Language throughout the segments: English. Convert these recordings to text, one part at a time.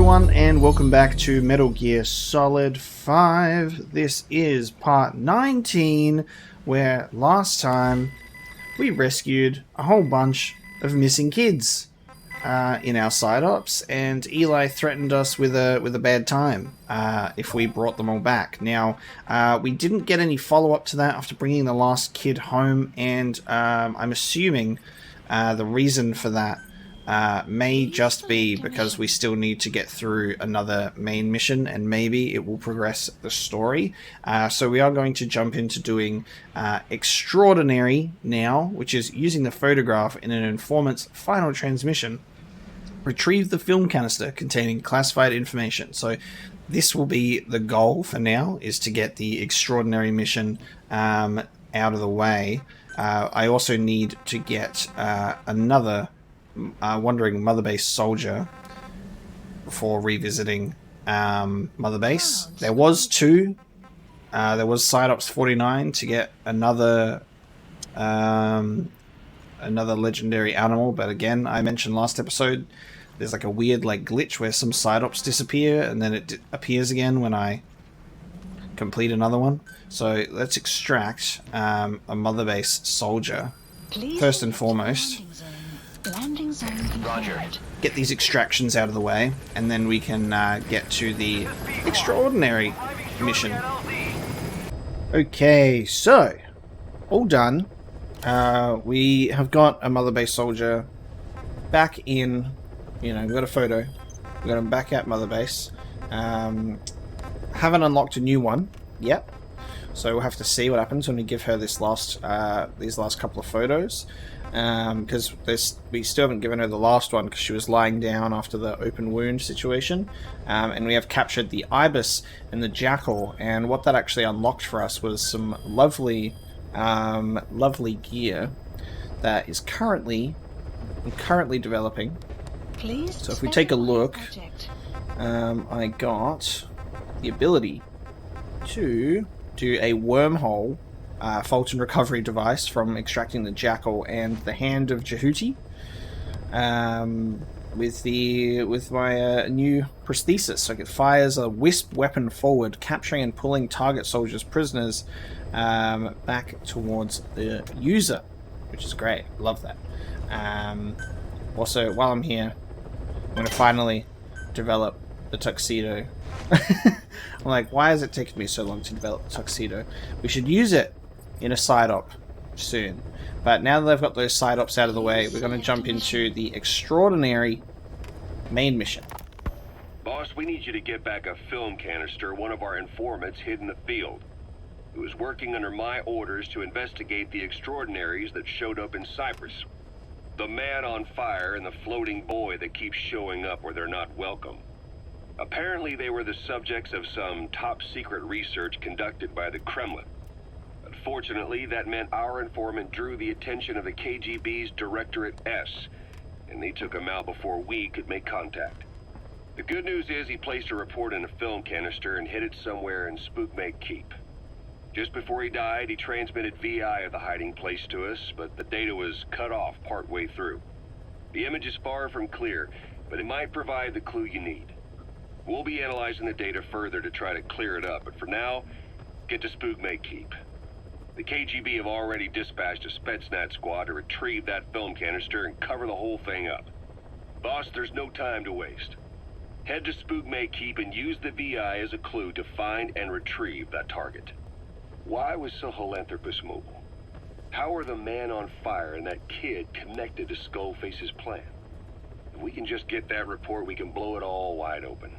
everyone, and welcome back to Metal Gear Solid 5. This is part 19, where last time we rescued a whole bunch of missing kids in our side ops, and Eli threatened us with a bad time if we brought them all back. Now, we didn't get any follow-up to that after bringing the last kid home, and I'm assuming the reason for that may just be because we still need to get through another main mission, and maybe it will progress the story. So we are going to jump into doing Extraordinary now, which is using the photograph in an informant's final transmission. Retrieve the film canister containing classified information. So this will be the goal for now, is to get the Extraordinary mission out of the way. I also need to get another wandering Mother Base soldier before revisiting Mother Base. There was two. There was Side Ops 49 to get another legendary animal, but again, I mentioned last episode, there's like a weird glitch where some Side Ops disappear and then it appears again when I complete another one. So let's extract a Mother Base soldier. First and foremost, Landing zone Roger. get these extractions out of the way, and then we can get to the Extraordinary mission. Okay, so all done. We have got a Mother Base soldier back in. We've got a photo. We got him back at Mother Base. Haven't unlocked a new one yet, so we'll have to see what happens when we give her these last couple of photos. Because we still haven't given her the last one because she was lying down after the open wound situation, and we have captured the Ibis and the Jackal, and what that actually unlocked for us was some lovely gear that is currently developing. Please. So if we take a look, I got the ability to do a wormhole Fulton recovery device from extracting the Jackal and the Hand of Jehuti with my new prosthesis. So it fires a wisp weapon forward, capturing and pulling target soldiers prisoners back towards the user, which is great. Love that. Also, while I'm here, I'm going to finally develop the tuxedo. I'm like, why has it taken me so long to develop the tuxedo? We should use it in a side op soon. But now that I've got those side ops out of the way, we're going to jump into the Extraordinary main mission. Boss, we need you to get back a film canister one of our informants hid in the field. He was working under my orders to investigate the Extraordinaries that showed up in Cyprus. The man on fire and the floating boy that keeps showing up where they're not welcome. Apparently they were the subjects of some top-secret research conducted by the Kremlin. Unfortunately, that meant our informant drew the attention of the KGB's Directorate S, and they took him out before we could make contact. The good news is he placed a report in a film canister and hid it somewhere in Spookmake Keep. Just before he died, he transmitted VI of the hiding place to us, but the data was cut off partway through. The image is far from clear, but it might provide the clue you need. We'll be analyzing the data further to try to clear it up, but for now, get to Spookmake Keep. The KGB have already dispatched a Spetsnaz squad to retrieve that film canister and cover the whole thing up. Boss, there's no time to waste. Head to Spookmake Keep and use the VI as a clue to find and retrieve that target. Why was Sahelanthropus mobile? How are the man on fire and that kid connected to Skullface's plan? If we can just get that report, we can blow it all wide open.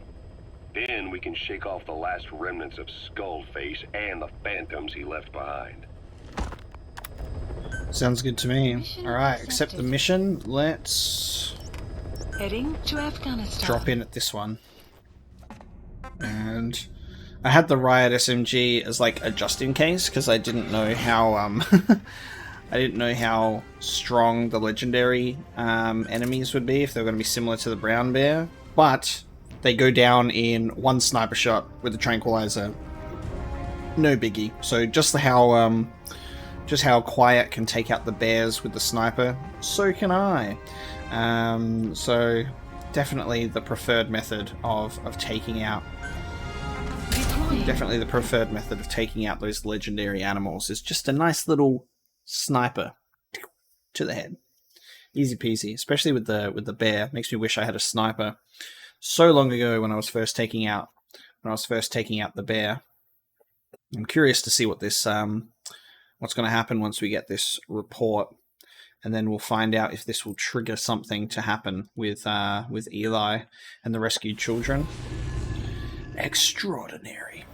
Then we can shake off the last remnants of Skullface and the phantoms he left behind. Sounds good to me. Alright, accept the mission. Let's Heading to Afghanistan. drop in at this one. And I had the Riot SMG as a just in case, because I didn't know how I didn't know how strong the legendary enemies would be, if they were going to be similar to the Brown Bear. But they go down in one sniper shot with the tranquilizer. No biggie. So just how Quiet can take out the bears with the sniper, so can I. So definitely the preferred method of taking out. Deploying. Definitely the preferred method of taking out those legendary animals is just a nice little sniper to the head. Easy peasy, especially with the bear. Makes me wish I had a sniper so long ago when I was first taking out the bear. I'm curious to see what this what's going to happen once we get this report, and then we'll find out if this will trigger something to happen with Eli and the rescued children. Extraordinary.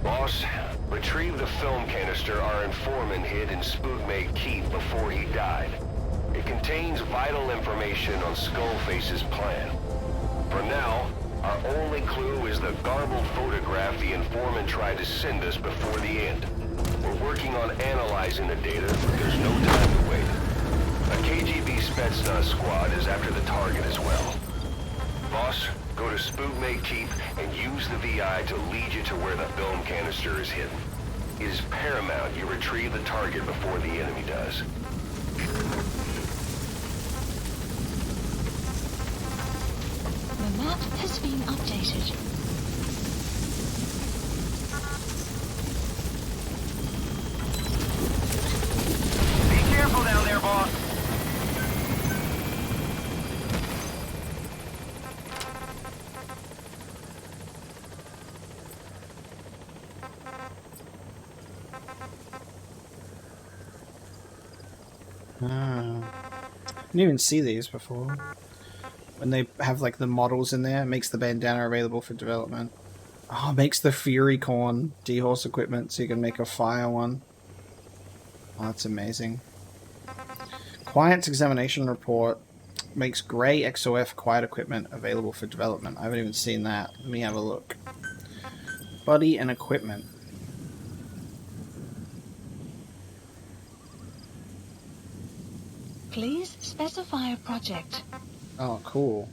Boss, retrieve the film canister our informant hid in Spookmate Keep before he died. It contains vital information on Skullface's plan. For now, our only clue is the garbled photograph the informant tried to send us before the end. We're working on analyzing the data, but there's no time to wait. A KGB Spetsnaz squad is after the target as well. Boss, go to Spookmate Keep and use the VI to lead you to where the film canister is hidden. It is paramount you retrieve the target before the enemy does. The map has been updated. Be careful down there, boss. I didn't even see these before. When they have like the models in there, it makes the bandana available for development. Oh, it makes the Fury Corn dehorse equipment so you can make a fire one. Oh, that's amazing. Quiet's examination report makes grey XOF quiet equipment available for development. I haven't even seen that. Let me have a look. Body and equipment. Please specify a project. Oh, cool.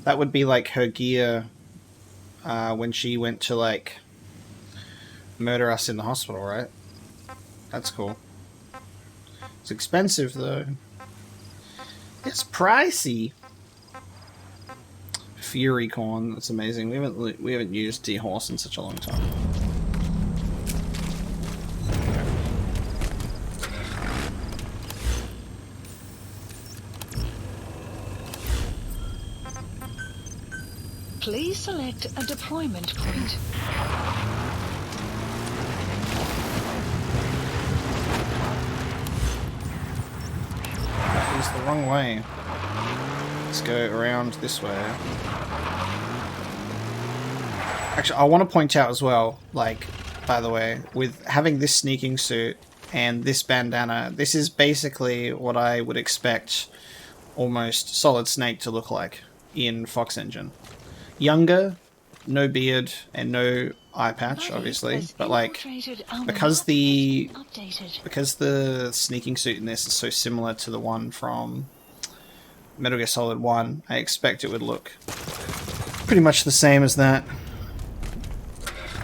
That would be like her gear when she went to, like, murder us in the hospital, right? That's cool. It's expensive, though. It's pricey. Fury Corn, that's amazing. We haven't used dehorse in such a long time. Please select a deployment point. That was the wrong way. Let's go around this way. Actually, I want to point out as well, like, by the way, with having this sneaking suit and this bandana, this is basically what I would expect almost Solid Snake to look like in Fox Engine. Younger, no beard, and no eye patch, obviously, but like, because the sneaking suit in this is so similar to the one from Metal Gear Solid 1, I expect it would look pretty much the same as that,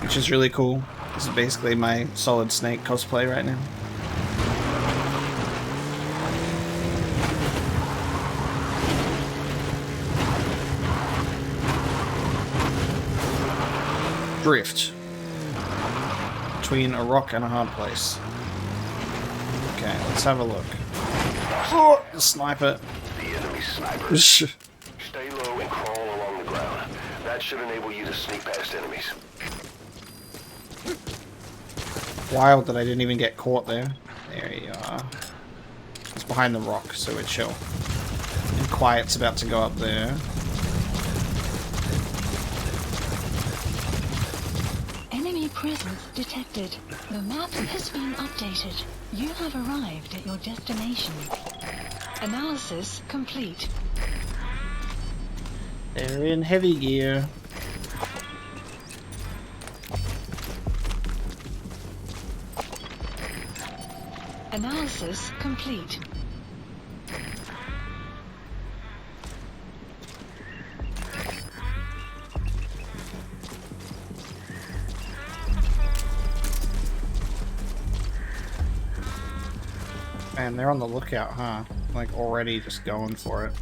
which is really cool. This is basically my Solid Snake cosplay right now. Drift between a rock and a hard place. Okay, let's have a look. Oh, the sniper. The enemy sniper. Stay low and crawl along the ground. That should enable you to sneak past enemies. Wild that I didn't even get caught there. There you are. It's behind the rock, so we're chill. And Quiet's about to go up there. Presence detected. The map has been updated. You have arrived at your destination. Analysis complete. They're in heavy gear. Analysis complete. Man, they're on the lookout, huh? Like, already just going for it.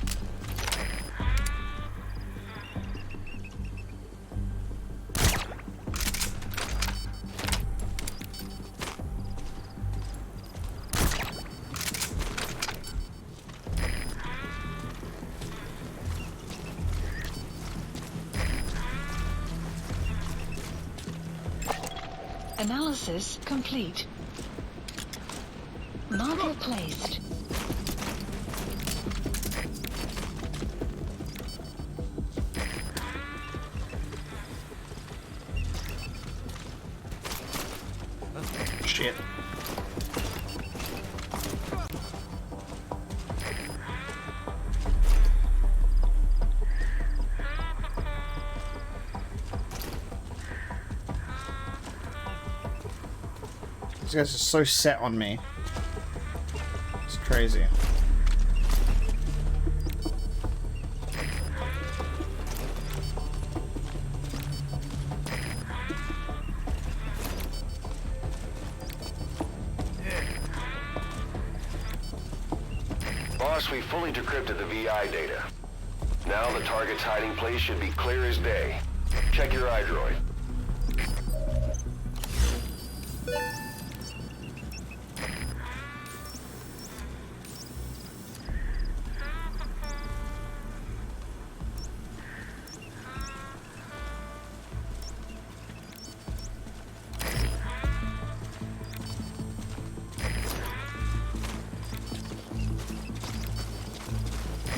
Analysis complete. Marker placed. Shit. These guys are so set on me. It's crazy. Boss, we fully decrypted the VI data. Now the target's hiding place should be clear as day. Check your iDroid.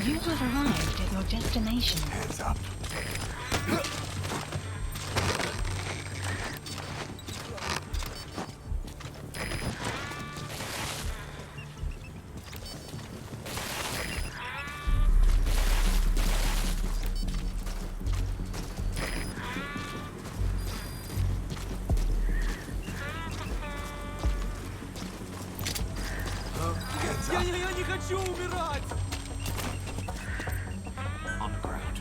You have arrived at your destination. Hands up. Я не хочу умирать! On the ground.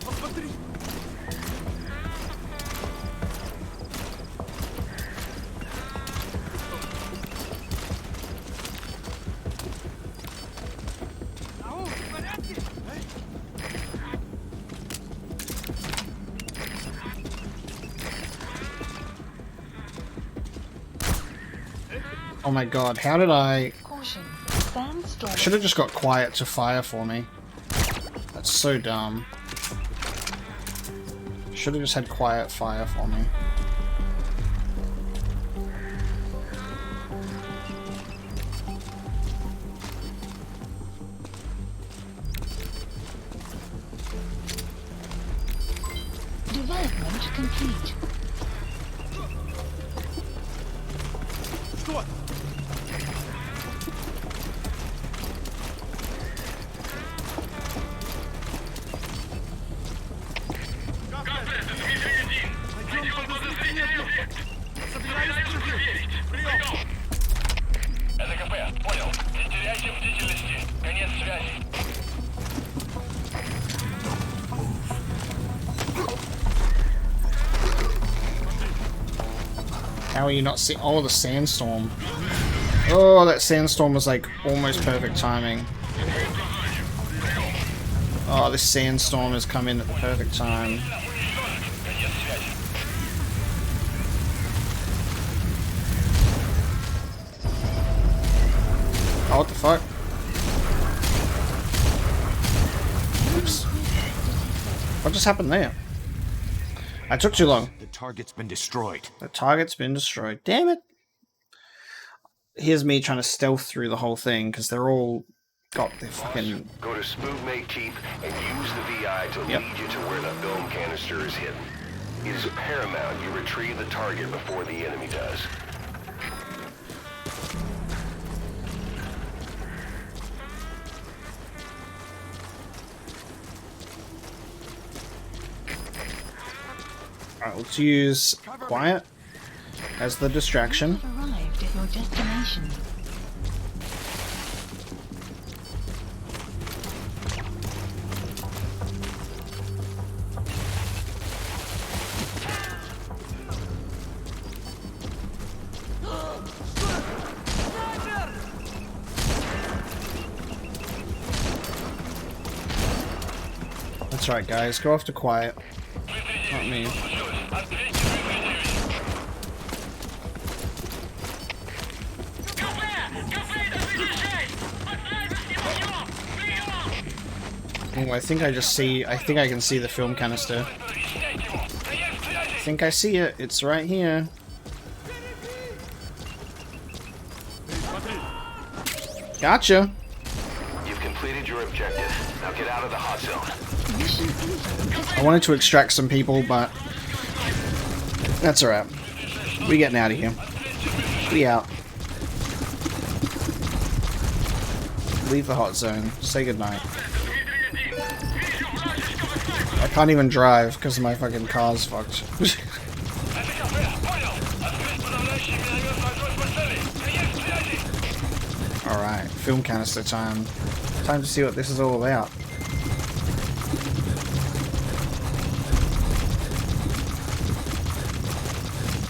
Посмотри! Ау, в порядке? Oh my god, how did I... Caution. Sandstorm. I should have just got quiet to fire for me. That's so dumb. Should have just had quiet fire for me. Development complete. Что? Пойдем подозрительный объект. Собираюсь прыгать. Прием! Это КП, понял. Не теряйте бдительности. Конец связи. How are you not seeing? Oh, the sandstorm. Oh, that sandstorm was like almost perfect timing. Oh, this sandstorm has come in at the perfect time. Oh, what the fuck? Oops. What just happened there? I took too long. The target's been destroyed. The target's been destroyed. Damn it. Here's me trying to stealth through the whole thing because they're all got their fucking... Go to Spookmate Keep and use the VI to Yep. lead you to where the film canister is hidden. It is paramount you retrieve the target before the enemy does. Alright, let's use quiet as the distraction. You have arrived at your destination. That's right, guys. Go off to quiet. Not me. Oh, I think I can see the film canister. I think I see it. It's right here. Gotcha. You've completed your objective. Now get out of the hot zone. Mission info. I wanted to extract some people, but that's alright. We getting out of here. We out. Leave the hot zone. Say goodnight. I can't even drive because my fucking car's fucked. Alright, film canister time. Time to see what this is all about.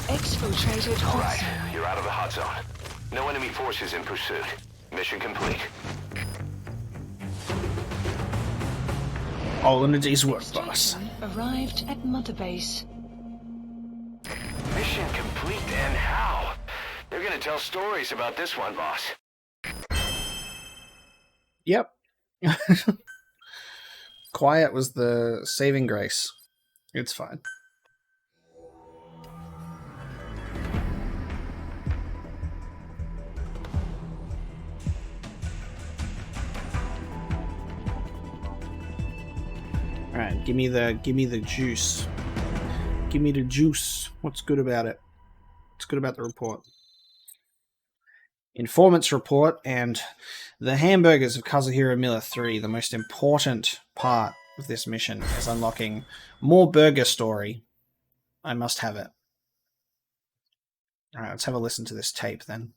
Exfiltrated hot Alright, zone. you're out of the hot zone. No enemy forces in pursuit. Mission complete. All in a day's work, boss. Extraction arrived at Mother Base. Mission complete, and how? They're gonna tell stories about this one, boss. Yep. Quiet was the saving grace. It's fine. Alright, give me the juice. Give me the juice. What's good about it? What's good about the report? Informants report and the hamburgers of Kazuhiro Miller 3. The most important part of this mission is unlocking more burger story. I must have it. Alright, let's have a listen to this tape then.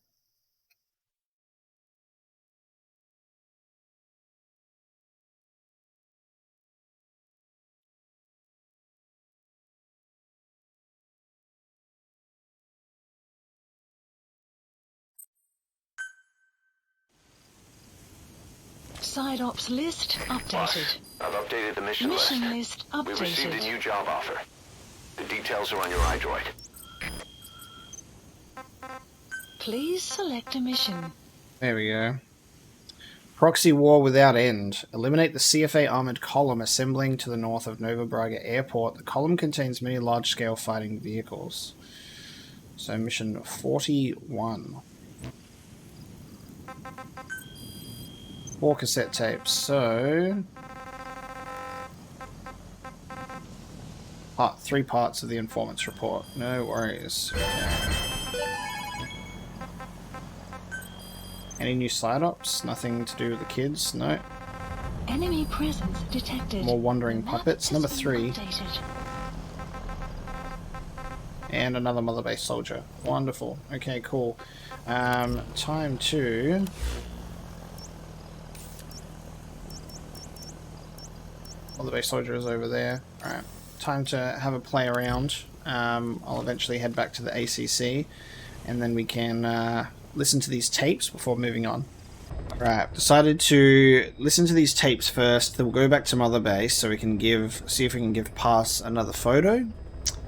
Side ops list updated. I've updated the mission list. Mission list We received a updated. new job offer. The details are on your iDroid. Please select a mission. There we go. Proxy war without end. Eliminate the CFA armored column assembling to the north of Nova Braga Airport. The column contains many large-scale fighting vehicles. So mission 41. 4 cassette tapes. So 3 parts of the informant's report. No worries. Okay. Any new slide ops? Nothing to do with the kids? No. Enemy presence detected. More wandering Map puppets. has Number been 3. updated. And another Mother Base soldier. Wonderful. Okay, cool. Time to... Mother Base soldier is over there. Alright. Time to have a play around. I'll eventually head back to the ACC. And then we can listen to these tapes before moving on. Right, decided to listen to these tapes first, then we'll go back to Mother Base so we can see if we can give Pass another photo,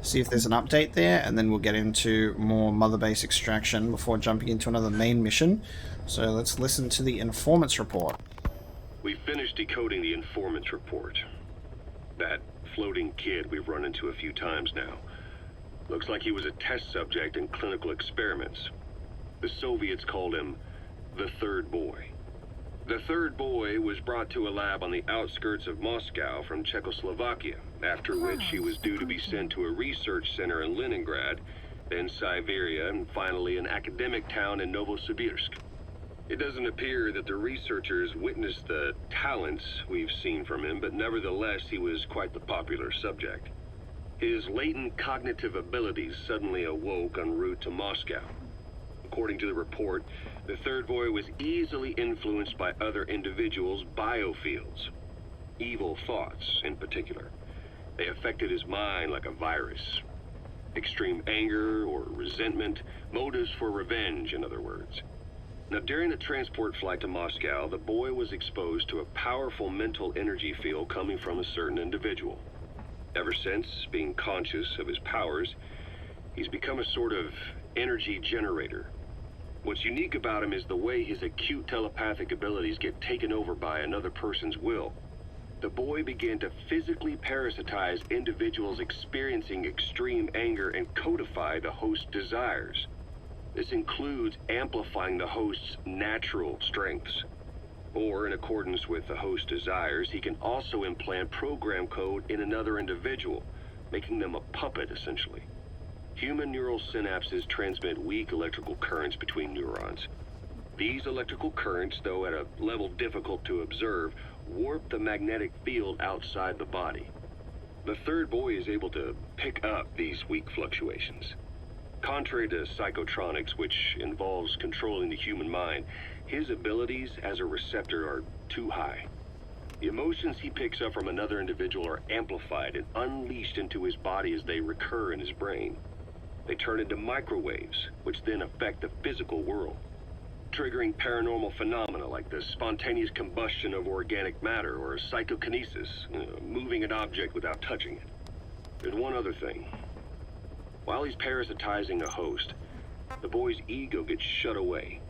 see if there's an update there, and then we'll get into more Mother Base extraction before jumping into another main mission. So let's listen to the Informant's report. We finished decoding the informant's report. That floating kid we've run into a few times now. Looks like he was a test subject in clinical experiments. The Soviets called him the Third Boy. The Third Boy was brought to a lab on the outskirts of Moscow from Czechoslovakia, after which he was due to be sent to a research center in Leningrad, then Siberia, and finally an academic town in Novosibirsk. It doesn't appear that the researchers witnessed the talents we've seen from him, but nevertheless he was quite the popular subject. His latent cognitive abilities suddenly awoke en route to Moscow. According to the report, the third boy was easily influenced by other individuals' biofields. Evil thoughts, in particular. They affected his mind like a virus. Extreme anger or resentment, motives for revenge, in other words. Now, during the transport flight to Moscow, the boy was exposed to a powerful mental energy field coming from a certain individual. Ever since, being conscious of his powers, he's become a sort of energy generator. What's unique about him is the way his acute telepathic abilities get taken over by another person's will. The boy began to physically parasitize individuals experiencing extreme anger and codify the host's desires. This includes amplifying the host's natural strengths. Or, in accordance with the host's desires, he can also implant program code in another individual, making them a puppet, essentially. Human neural synapses transmit weak electrical currents between neurons. These electrical currents, though at a level difficult to observe, warp the magnetic field outside the body. The third boy is able to pick up these weak fluctuations. Contrary to psychotronics, which involves controlling the human mind, his abilities as a receptor are too high. The emotions he picks up from another individual are amplified and unleashed into his body as they recur in his brain. They turn into microwaves, which then affect the physical world, triggering paranormal phenomena like the spontaneous combustion of organic matter or psychokinesis, moving an object without touching it. There's one other thing. While he's parasitizing a host, the boy's ego gets shut away,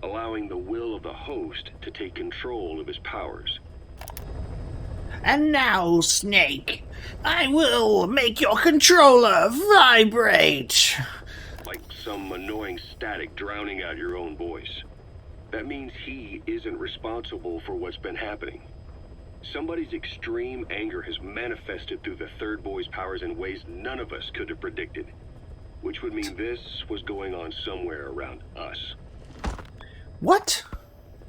allowing the will of the host to take control of his powers. And now, Snake, I will make your controller vibrate. Like some annoying static drowning out your own voice. That means he isn't responsible for what's been happening. Somebody's extreme anger has manifested through the third boy's powers in ways none of us could have predicted. Which would mean this was going on somewhere around us. What?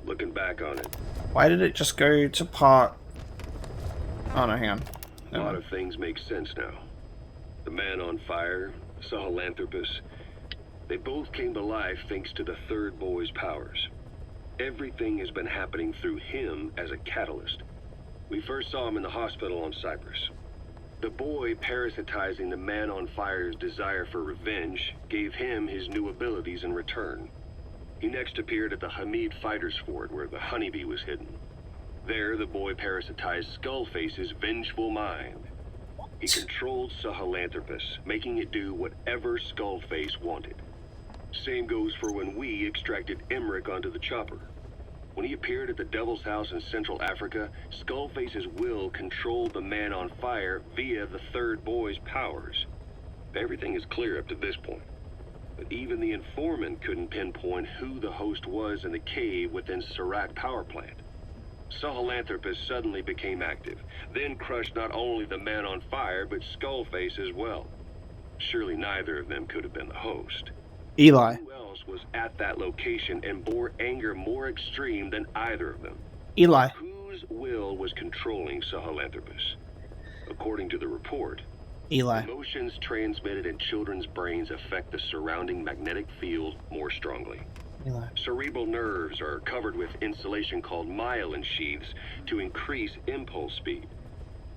Looking back on it, Why did it just go to part... Oh no, hang on. a lot of things make sense now. The man on fire, Sahelanthropus, they both came to life thanks to the third boy's powers. Everything has been happening through him as a catalyst. We first saw him in the hospital on Cyprus. The boy parasitizing the man on fire's desire for revenge gave him his new abilities in return. He next appeared at the Hamid Fighters Fort where the honeybee was hidden. There, the boy parasitized Skullface's vengeful mind. He controlled Sahelanthropus, making it do whatever Skullface wanted. Same goes for when we extracted Emmerich onto the chopper. When he appeared at the Devil's House in Central Africa, Skullface's will controlled the man on fire via the third boy's powers. Everything is clear up to this point. But even the informant couldn't pinpoint who the host was in the cave within Serac power plant. Sahelanthropus suddenly became active, then crushed not only the man on fire, but Skullface as well. Surely neither of them could have been the host. Eli. Who else was at that location and bore anger more extreme than either of them? Eli. Whose will was controlling Sahelanthropus? According to the report, Eli. emotions transmitted in children's brains affect the surrounding magnetic field more strongly. Eli. Cerebral nerves are covered with insulation called myelin sheaths to increase impulse speed.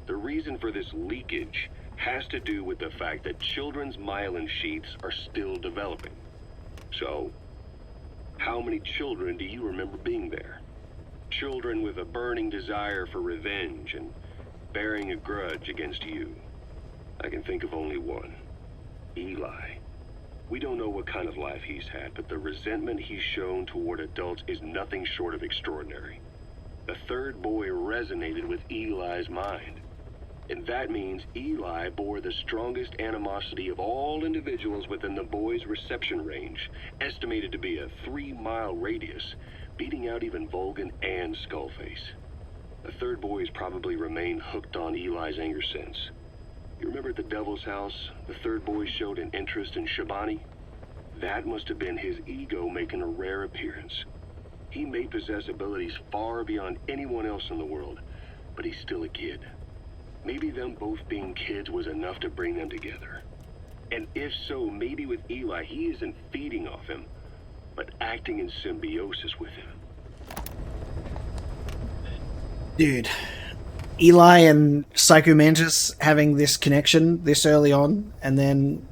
The reason for this leakage has to do with the fact that children's myelin sheaths are still developing. So, how many children do you remember being there? Children with a burning desire for revenge and bearing a grudge against you. I can think of only one. Eli. We don't know what kind of life he's had, but the resentment he's shown toward adults is nothing short of extraordinary. The third boy resonated with Eli's mind. And that means Eli bore the strongest animosity of all individuals within the boy's reception range, estimated to be a 3-mile radius, beating out even Volgan and Skullface. The third boy has probably remained hooked on Eli's anger since. You remember at the Devil's House, the third boy showed an interest in Shabani? That must have been his ego making a rare appearance. He may possess abilities far beyond anyone else in the world, but he's still a kid. Maybe them both being kids was enough to bring them together. And if so, maybe with Eli, he isn't feeding off him, but acting in symbiosis with him. Dude, Eli and Psycho Mantis having this connection this early on, and then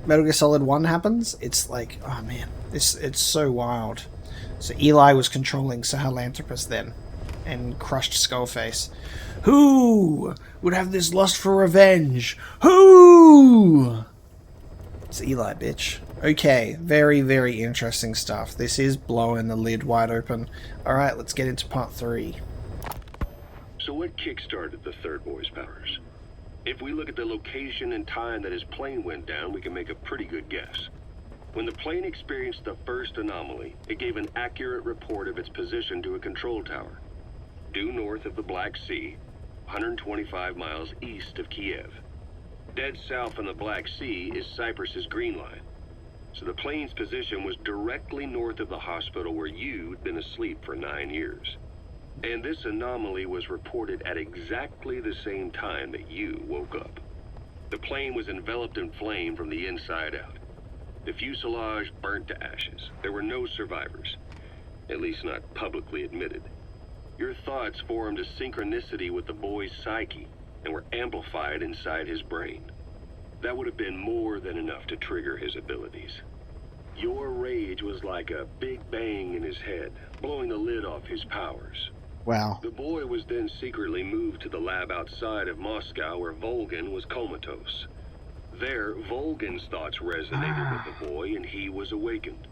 Metal Gear Solid 1 happens, it's like, oh man, it's so wild. So Eli was controlling Sahelanthropus then, and crushed Skullface. Who would have this lust for revenge? Who? It's Eli, bitch. Okay, very, very interesting stuff. This is blowing the lid wide open. Alright, let's get into part 3. So what kick-started the third boy's powers? If we look at the location and time that his plane went down, we can make a pretty good guess. When the plane experienced the first anomaly, it gave an accurate report of its position to a control tower, due north of the Black Sea, 125 miles east of Kiev. Dead south on the Black Sea is Cyprus's Green Line. So the plane's position was directly north of the hospital where you'd been asleep for 9 years. And this anomaly was reported at exactly the same time that you woke up. The plane was enveloped in flame from the inside out. The fuselage burnt to ashes. There were no survivors, at least not publicly admitted. Your thoughts formed a synchronicity with the boy's psyche and were amplified inside his brain. That would have been more than enough to trigger his abilities. Your rage was like a big bang in his head, blowing the lid off his powers. Wow. The boy was then secretly moved to the lab outside of Moscow where Volgin was comatose. There, Volgin's thoughts resonated with the boy and he was awakened.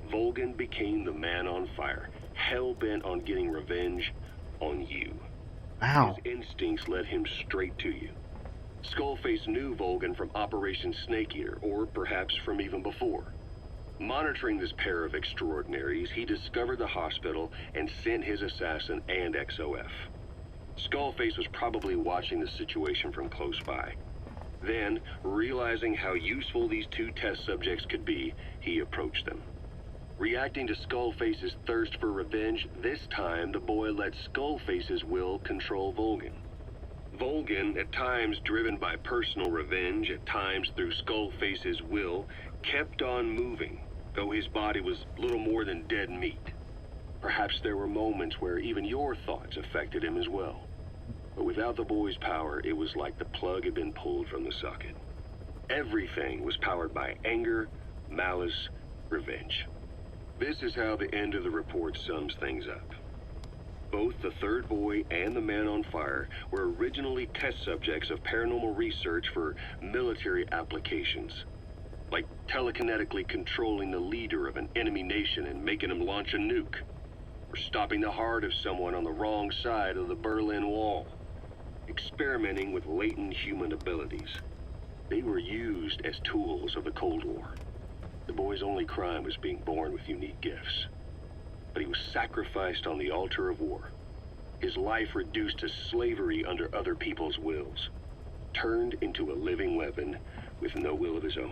Volgin became the man on fire, hell-bent on getting revenge on you. Wow. His instincts led him straight to you. Skullface knew Volgin from Operation Snake Eater, or perhaps from even before. Monitoring this pair of extraordinaries, he discovered the hospital and sent his assassin and XOF. Skullface was probably watching the situation from close by. Then, realizing how useful these two test subjects could be, he approached them. Reacting to Skullface's thirst for revenge, this time the boy let Skullface's will control Volgin. Volgin, at times driven by personal revenge, at times through Skullface's will, kept on moving, though his body was little more than dead meat. Perhaps there were moments where even your thoughts affected him as well. But without the boy's power, it was like the plug had been pulled from the socket. Everything was powered by anger, malice, revenge. This is how the end of the report sums things up. Both the third boy and the man on fire were originally test subjects of paranormal research for military applications, like telekinetically controlling the leader of an enemy nation and making him launch a nuke, or stopping the heart of someone on the wrong side of the Berlin Wall, experimenting with latent human abilities. They were used as tools of the Cold War. The boy's only crime was being born with unique gifts. But he was sacrificed on the altar of war. His life reduced to slavery under other people's wills. Turned into a living weapon with no will of his own.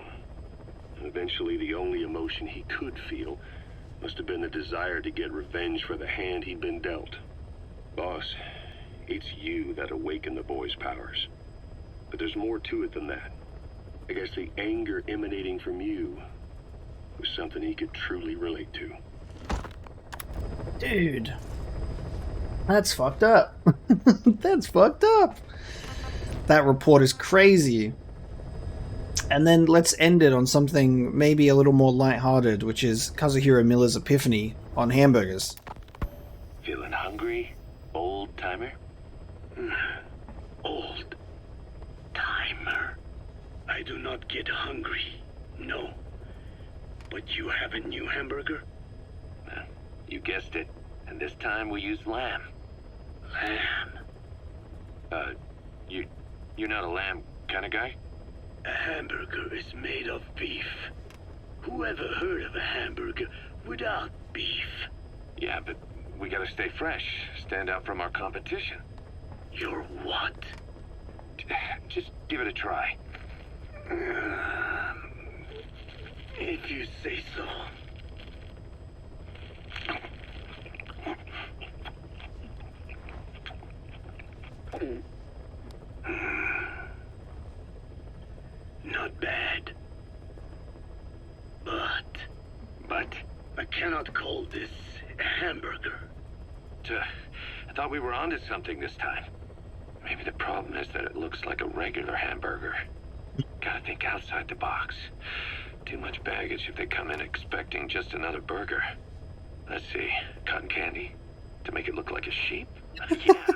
And eventually the only emotion he could feel must have been the desire to get revenge for the hand he'd been dealt. Boss, it's you that awakened the boy's powers. But there's more to it than that. I guess the anger emanating from you was something he could truly relate to. Dude. That's fucked up. That's fucked up. That report is crazy. And then let's end it on something maybe a little more lighthearted, which is Kazuhiro Miller's epiphany on hamburgers. Feeling hungry, old timer? Old timer. I do not get hungry, no. But you have a new hamburger? You guessed it. And this time we used lamb. Lamb. You're not a lamb kind of guy? A hamburger is made of beef. Who ever heard of a hamburger without beef? Yeah, but we gotta stay fresh, stand out from our competition. You're what? Just give it a try. If you say so. I cannot call this a hamburger. I thought we were onto something this time. Maybe the problem is that it looks like a regular hamburger. Gotta think outside the box. Too much baggage if they come in expecting just another burger. Let's see, cotton candy? To make it look like a sheep? Yeah.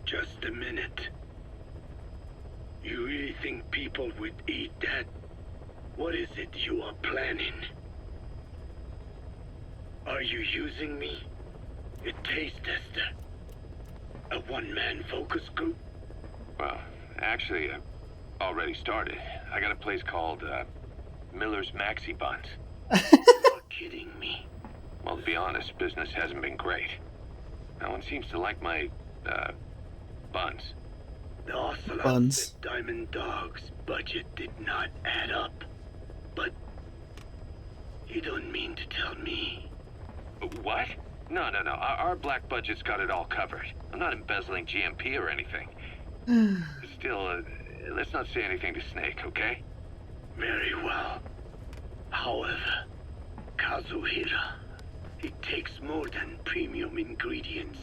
Just a minute. You really think people would eat that? What is it you are planning? Are you using me? A taste tester? A one-man focus group? Well, actually, I already started. I got a place called, Miller's Maxi Buns. You're kidding me. Well, to be honest, business hasn't been great. No one seems to like my, buns. The Ocelot Buns. at Diamond Dog's budget did not add up. But you don't mean to tell me. What? No. Our black budget's got it all covered. I'm not embezzling GMP or anything. Still, let's not say anything to Snake, okay? Very well. However, Kazuhira, it takes more than premium ingredients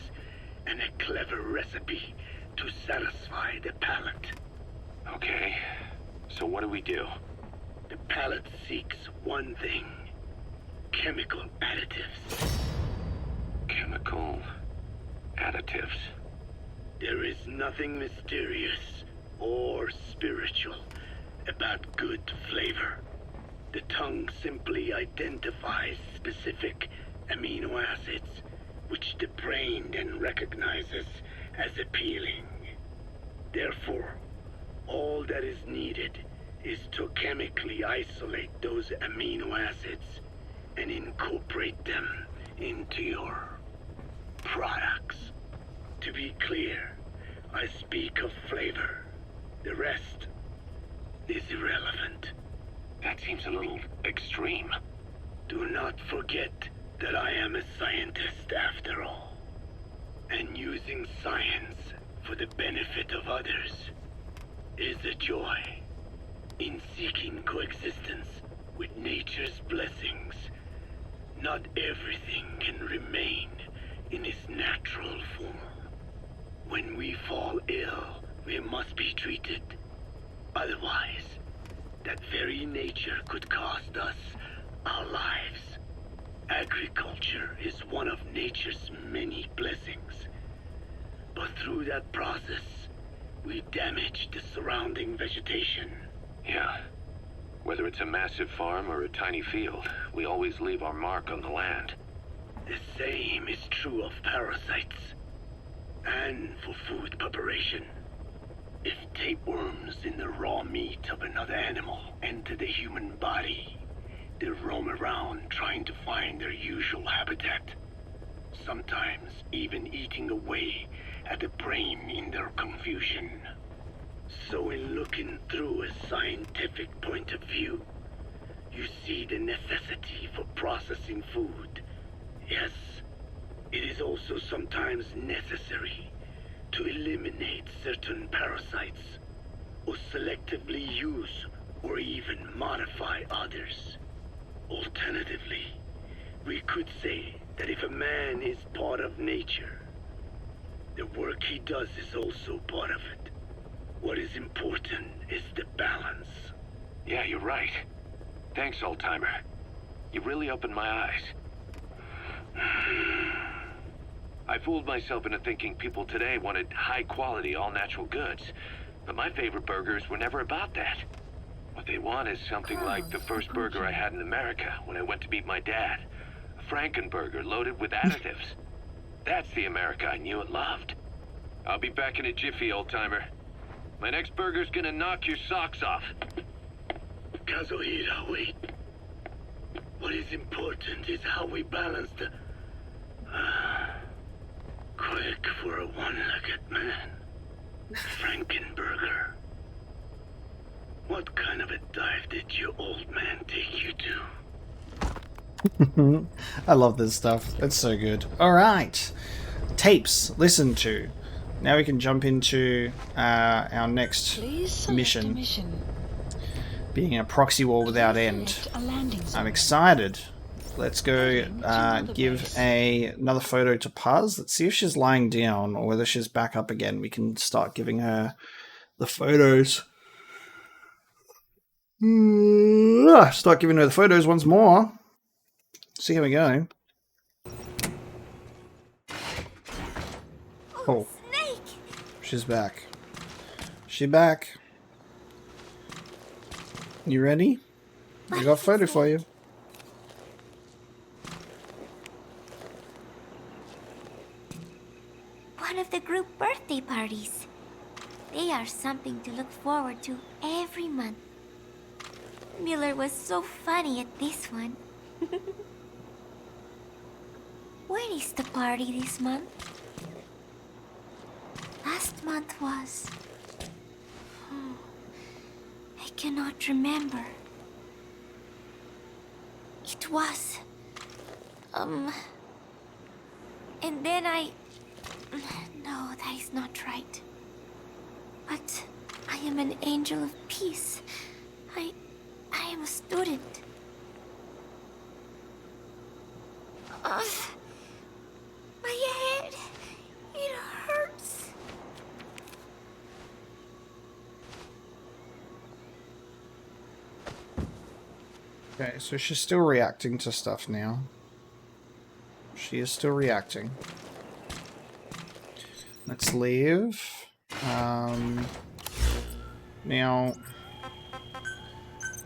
and a clever recipe to satisfy the palate. Okay. So what do we do? The palate seeks one thing: chemical additives. Chemical additives. There is nothing mysterious or spiritual about good flavor. The tongue simply identifies specific amino acids, which the brain then recognizes as appealing. Therefore, all that is needed is to chemically isolate those amino acids and incorporate them into your products. To be clear, I speak of flavor. The rest is irrelevant. That seems a little extreme. Do not forget that I am a scientist after all. And using science for the benefit of others is a joy. In seeking coexistence with nature's blessings, not everything can remain in its natural form. When we fall ill, we must be treated. Otherwise, that very nature could cost us our lives. Agriculture is one of nature's many blessings. But through that process, we damage the surrounding vegetation. Yeah. Whether it's a massive farm or a tiny field, we always leave our mark on the land. The same is true of parasites. And for food preparation. If tapeworms in the raw meat of another animal enter the human body, they roam around trying to find their usual habitat. Sometimes even eating away at the brain in their confusion. So in looking through a scientific point of view, you see the necessity for processing food. Yes, it is also sometimes necessary to eliminate certain parasites, or selectively use or even modify others. Alternatively, we could say that if a man is part of nature, the work he does is also part of it. What is important is the balance. Yeah, you're right. Thanks, old-timer. You really opened my eyes. I fooled myself into thinking people today wanted high-quality, all-natural goods. But my favorite burgers were never about that. What they want is something like the first burger I had in America when I went to meet my dad. A Frankenburger loaded with additives. That's the America I knew and loved. I'll be back in a jiffy, old-timer. My next burger's gonna knock your socks off. Kazuhira, wait. What is important is how we balance the... quick for a one-legged man. Frankenburger. What kind of a dive did your old man take you to? I love this stuff. It's so good. Alright. Tapes. Listen to. Now we can jump into our next Please select mission. a mission. Being a proxy war without Please end. select a landing zone. I'm excited let's go give another photo to Puz. Let's see if she's lying down or whether she's back up again. We can start giving her the photos. Start giving her the photos once more. See how we go. Oh, Snake! she's back. She back. You ready? We got a photo for you. One of the group birthday parties. They are something to look forward to every month. Miller was so funny at this one. When is the party this month? Last month was... I cannot remember. It was... And then I... No, that is not right. But I am an angel of peace. I am a student. My head... It hurts. Okay, so she's still reacting to stuff now. She is still reacting. Let's leave. Now,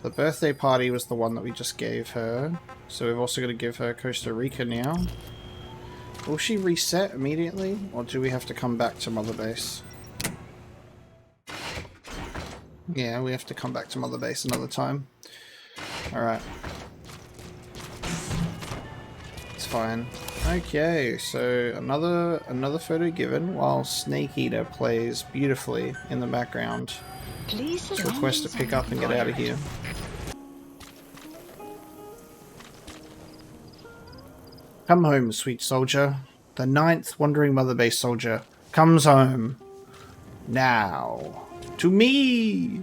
the birthday party was the one that we just gave her. So we've also got to give her Costa Rica now. Will she reset immediately? Or do we have to come back to Mother Base? Yeah, we have to come back to Mother Base another time. Alright. It's fine. Okay, so another photo given while Snake Eater plays beautifully in the background. Please Let's request to pick up and get out of here. Come home, sweet soldier. The 9th Wandering Mother Base soldier comes home. Now. To me!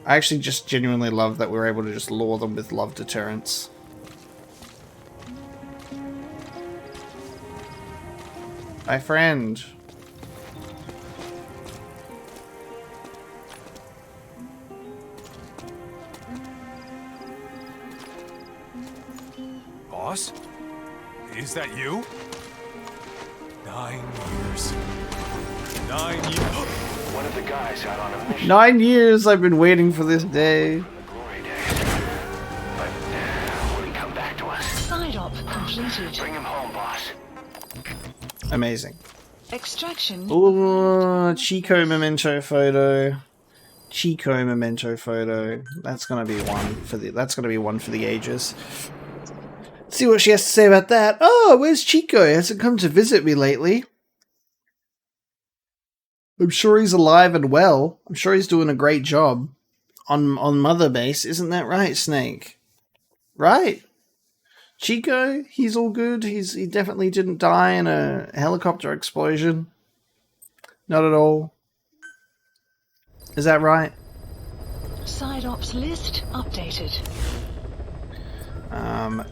I actually just genuinely love that we're able to just lure them with love deterrence. My friend. Boss? Is that you? 9 years. 9 years. One of the guys out on a mission 9 years I've been waiting for this day. for the glory days. But will he come back to us? Side op completed. Bring him home, boss. Amazing. Extraction. Ooh, Chico memento photo. Chico memento photo. That's gonna be one for the ages. Let's see what she has to say about that. Oh, where's Chico? He hasn't come to visit me lately. I'm sure he's alive and well. I'm sure he's doing a great job on Mother Base. Isn't that right, Snake? Right? Chico, he's all good. He definitely didn't die in a helicopter explosion. Not at all. Is that right? Side ops list updated.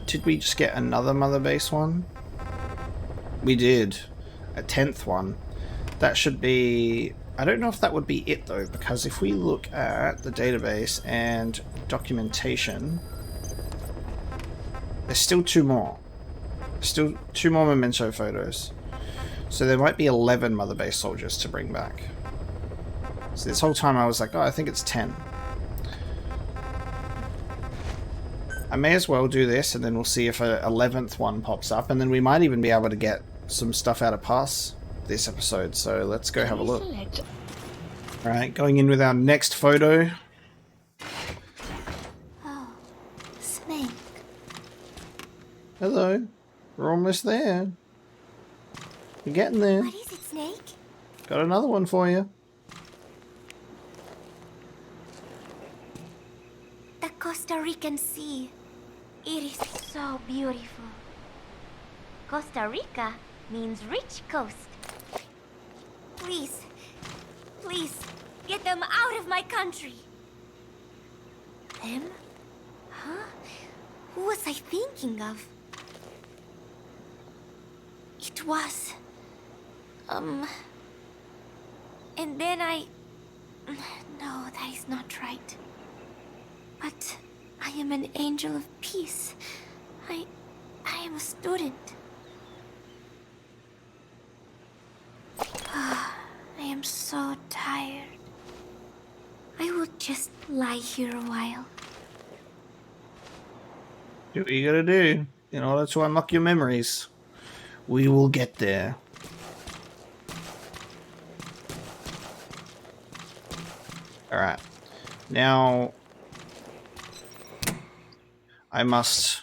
Did we just get another Mother Base one? We did. A 10th one. That should be... I don't know if that would be it though, because if we look at the database and documentation, there's still 2 more. Still 2 more memento photos. So there might be 11 Mother Base soldiers to bring back. So this whole time I was like, oh, I think it's 10. I may as well do this and then we'll see if a 11th one pops up, and then we might even be able to get some stuff out of Pass this episode. So let's go have a look. Select. Alright, going in with our next photo. Oh, Snake. Hello. We're almost there. We're getting there. What is it, Snake? Got another one for you. The Costa Rican Sea. It is so beautiful. Costa Rica means rich coast. Please, please, get them out of my country. Them? Huh? Who was I thinking of? It was... And then No, that is not right. But I am an angel of peace. I am a student. I am so tired. I will just lie here a while. Do what you gotta do in order to unlock your memories. We will get there. Alright. Now... I must...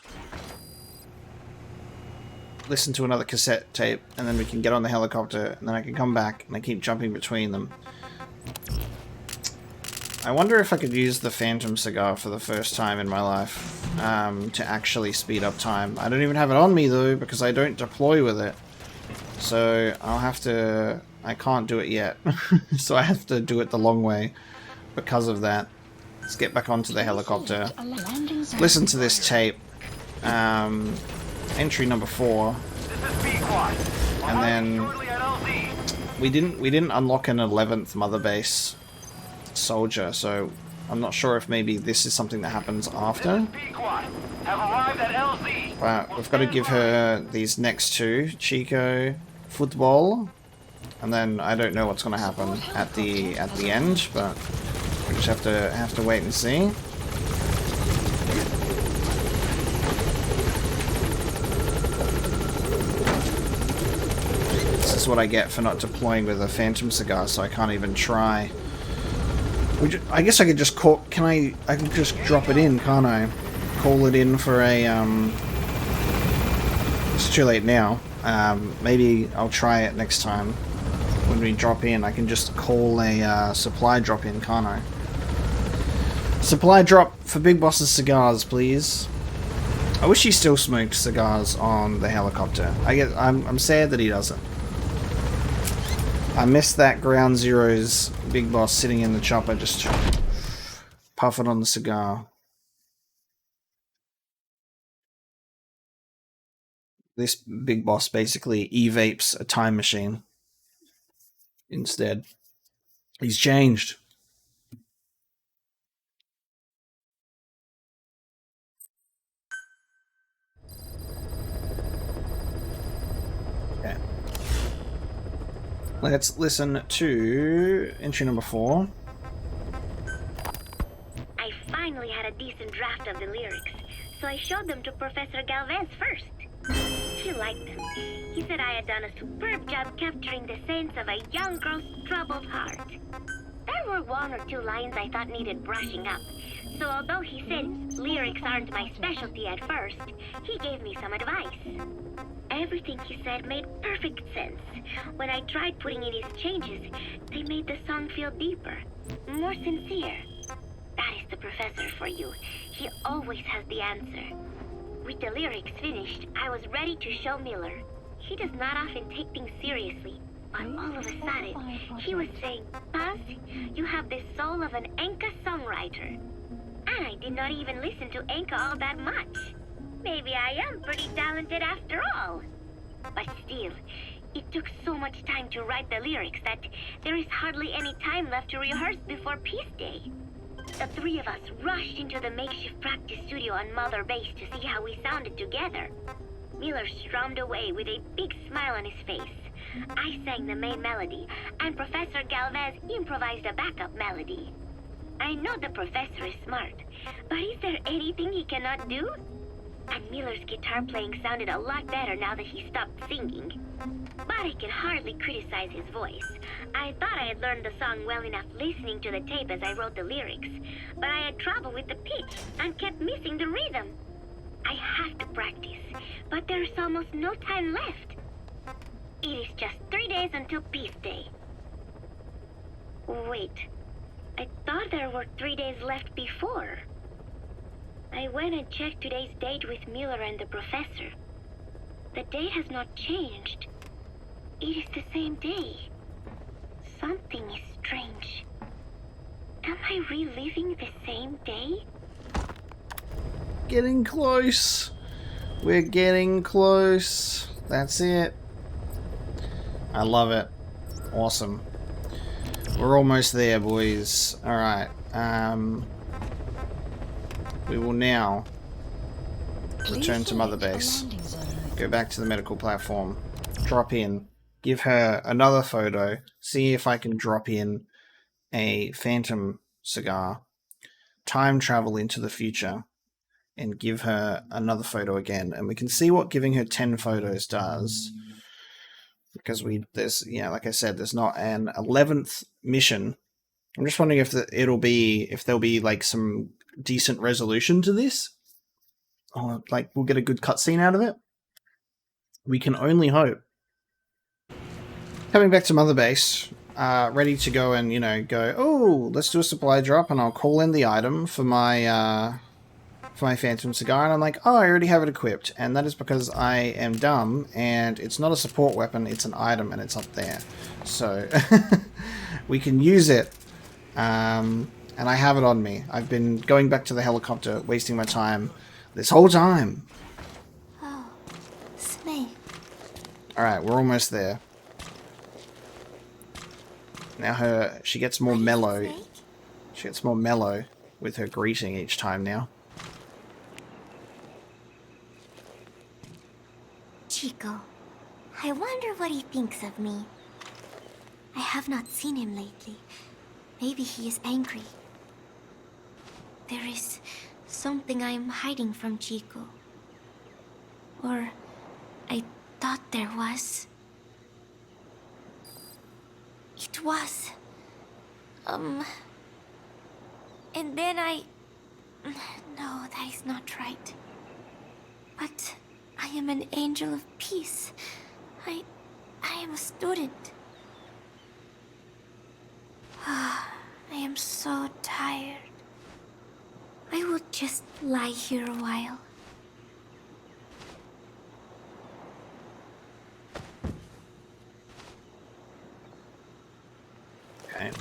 listen to another cassette tape, and then we can get on the helicopter, and then I can come back, and I keep jumping between them. I wonder if I could use the Phantom Cigar for the first time in my life, to actually speed up time. I don't even have it on me, though, because I don't deploy with it. So, I'll have to... I can't do it yet. So I have to do it the long way because of that. Let's get back onto the helicopter. Listen to this tape. Entry number 4. And then... We didn't unlock an 11th Mother Base soldier, so I'm not sure if maybe this is something that happens after. But we've got to give her these next two, Chico, Football, and then I don't know what's going to happen at the end, but we just have to wait and see. This is what I get for not deploying with a Phantom Cigar, so I can't even try. I guess I could just call... I can just drop it in, can't I? Call it in for a, It's too late now. Maybe I'll try it next time. When we drop in, I can just call a, supply drop in, can't I? Supply drop for Big Boss's cigars, please. I wish he still smoked cigars on the helicopter. I'm sad that he doesn't. I miss that Ground Zero's Big Boss sitting in the chopper just puffing on the cigar. This Big Boss basically e-vapes a time machine instead. He's changed. Okay. Let's listen to entry number 4. I finally had a decent draft of the lyrics, so I showed them to Professor Galvez first. He liked them. He said I had done a superb job capturing the sense of a young girl's troubled heart. There were 1 or 2 lines I thought needed brushing up, so although he said lyrics aren't my specialty at first, he gave me some advice. Everything he said made perfect sense. When I tried putting in his changes, they made the song feel deeper, more sincere. That is the professor for you. He always has the answer. With the lyrics finished, I was ready to show Miller. He does not often take things seriously, but all of a sudden, he was saying, "Paz, you have the soul of an Enka songwriter." And I did not even listen to Enka all that much. Maybe I am pretty talented after all. But still, it took so much time to write the lyrics that there is hardly any time left to rehearse before Peace Day. The 3 of us rushed into the makeshift practice studio on Mother Base to see how we sounded together. Miller strummed away with a big smile on his face. I sang the main melody, and Professor Galvez improvised a backup melody. I know the professor is smart, but is there anything he cannot do? And Miller's guitar playing sounded a lot better now that he stopped singing. But I can hardly criticize his voice. I thought I had learned the song well enough listening to the tape as I wrote the lyrics, but I had trouble with the pitch and kept missing the rhythm. I have to practice, but there's almost no time left. It is just 3 days until Peace Day. Wait, I thought there were 3 days left before. I went and checked today's date with Miller and the professor. The date has not changed. It is the same day. Something is strange. Am I reliving the same day? Getting close. We're getting close. That's it. I love it. Awesome. We're almost there, boys. Alright. We will now return to Mother Base. Go back to the medical platform. Drop in. Give her another photo. See if I can drop in a phantom cigar. Time travel into the future. And give her another photo again. And we can see what giving her 10 photos does. Because there's, like I said, there's not an 11th mission. I'm just wondering if there'll be like some decent resolution to this. Or like we'll get a good cutscene out of it. We can only hope. Coming back to Mother Base, ready to go and, oh, let's do a supply drop and I'll call in the item for my phantom cigar, and I'm like, oh, I already have it equipped, and that is because I am dumb, and it's not a support weapon, it's an item, and it's up there. So, we can use it, and I have it on me. I've been going back to the helicopter, wasting my time this whole time. Oh, Snake. Alright, we're almost there. Now she gets more mellow. She gets more mellow with her greeting each time now. Chico, I wonder what he thinks of me. I have not seen him lately. Maybe he is angry. There is something I am hiding from Chico. Or I thought there was. It was. And then I... No, that is not right. But I am an angel of peace. I am a student. I am so tired. I will just lie here a while. Okay.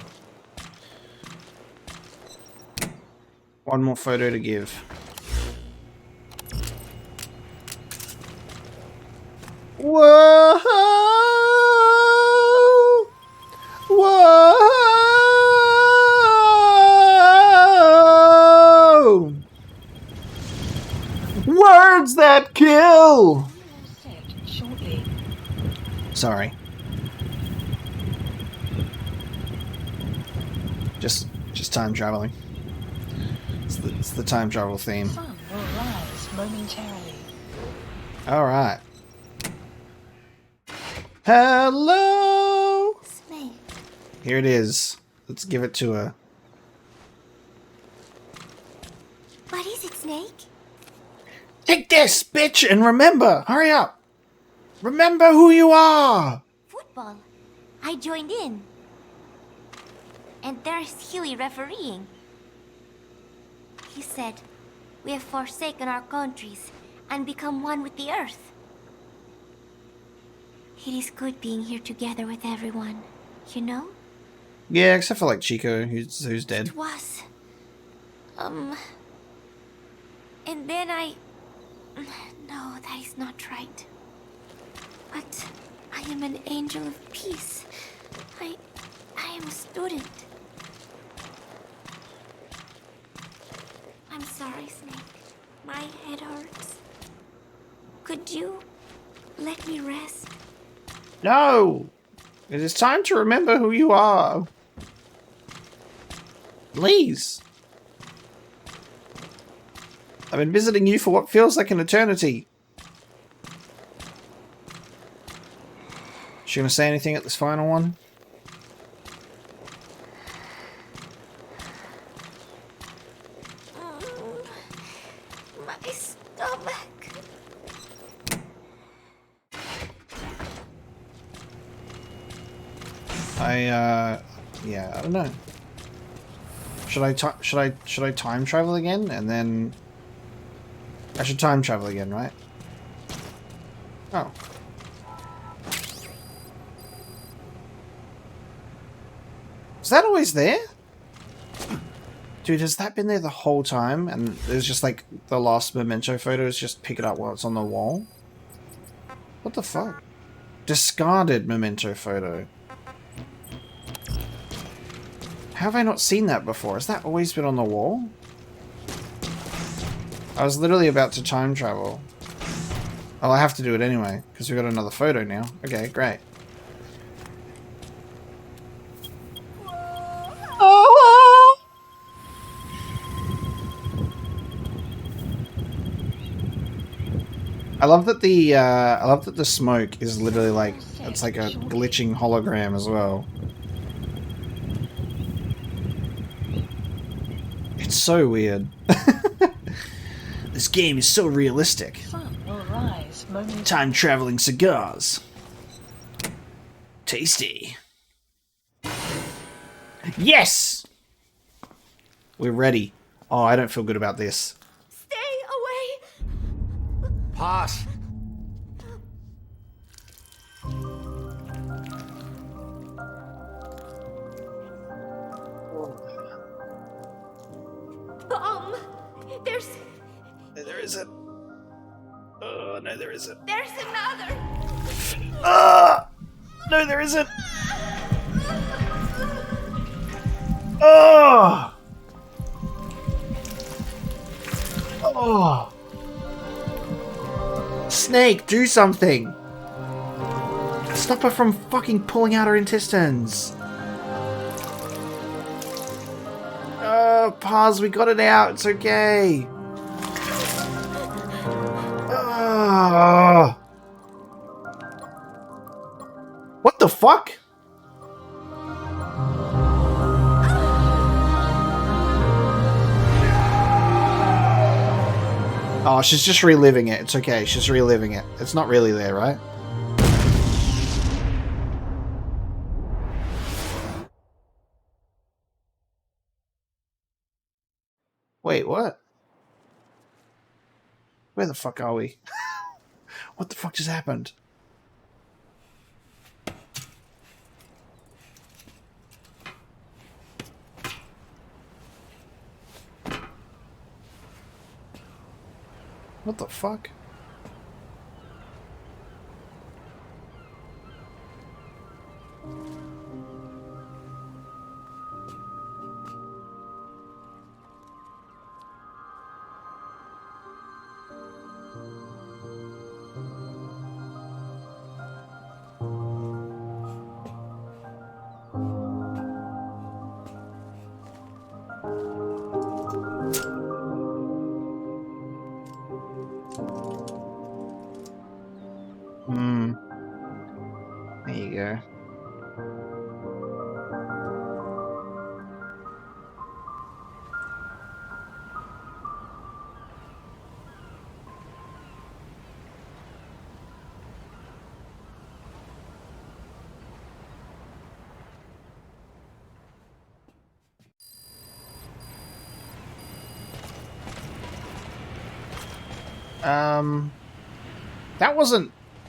One more photo to give. Whoa! Whoa! Words that kill! Shortly. Sorry. Just time traveling. It's the time travel theme. The sun will rise momentarily. Alright. Hello! Snake. Here it is. Let's give it to her. What is it, Snake? Take this, bitch, and remember! Hurry up! Remember who you are! Football. I joined in. And there's Huey refereeing. He said, we have forsaken our countries and become one with the earth. It is good being here together with everyone, you know? Yeah, except for like Chico, who's dead. It was. And then I... No, that is not right. But I am an angel of peace. I am a student. I'm sorry, Snake. My head hurts. Could you let me rest? No! It is time to remember who you are. Please. I've been visiting you for what feels like an eternity. She gonna say anything at this final one? My stomach. Yeah, I don't know. Should I time travel again and then I should time travel again, right? Oh. Is that always there? Dude, has that been there the whole time? And there's just like the last memento photos, just pick it up while it's on the wall? What the fuck? Discarded memento photo. How have I not seen that before? Has that always been on the wall? I was literally about to time travel. Oh, I have to do it anyway, because we've got another photo now. Okay, great. Oh! I love that the smoke is literally like, it's like a glitching hologram as well. It's so weird. This game is so realistic. Sun will rise momentarily. Time traveling cigars. Tasty. Yes! We're ready. Oh, I don't feel good about this. Stay away! Pass. Bomb! There's No, there isn't. Oh, no, there isn't. another! Ah! No, there isn't. Oh! Oh! Snake, do something! Stop her from fucking pulling out her intestines! Paz, we got it out, it's okay! What the fuck? Oh, she's just reliving it. It's okay. She's reliving it. It's not really there, right? Wait, what? Where the fuck are we? What the fuck just happened? What the fuck? There you go.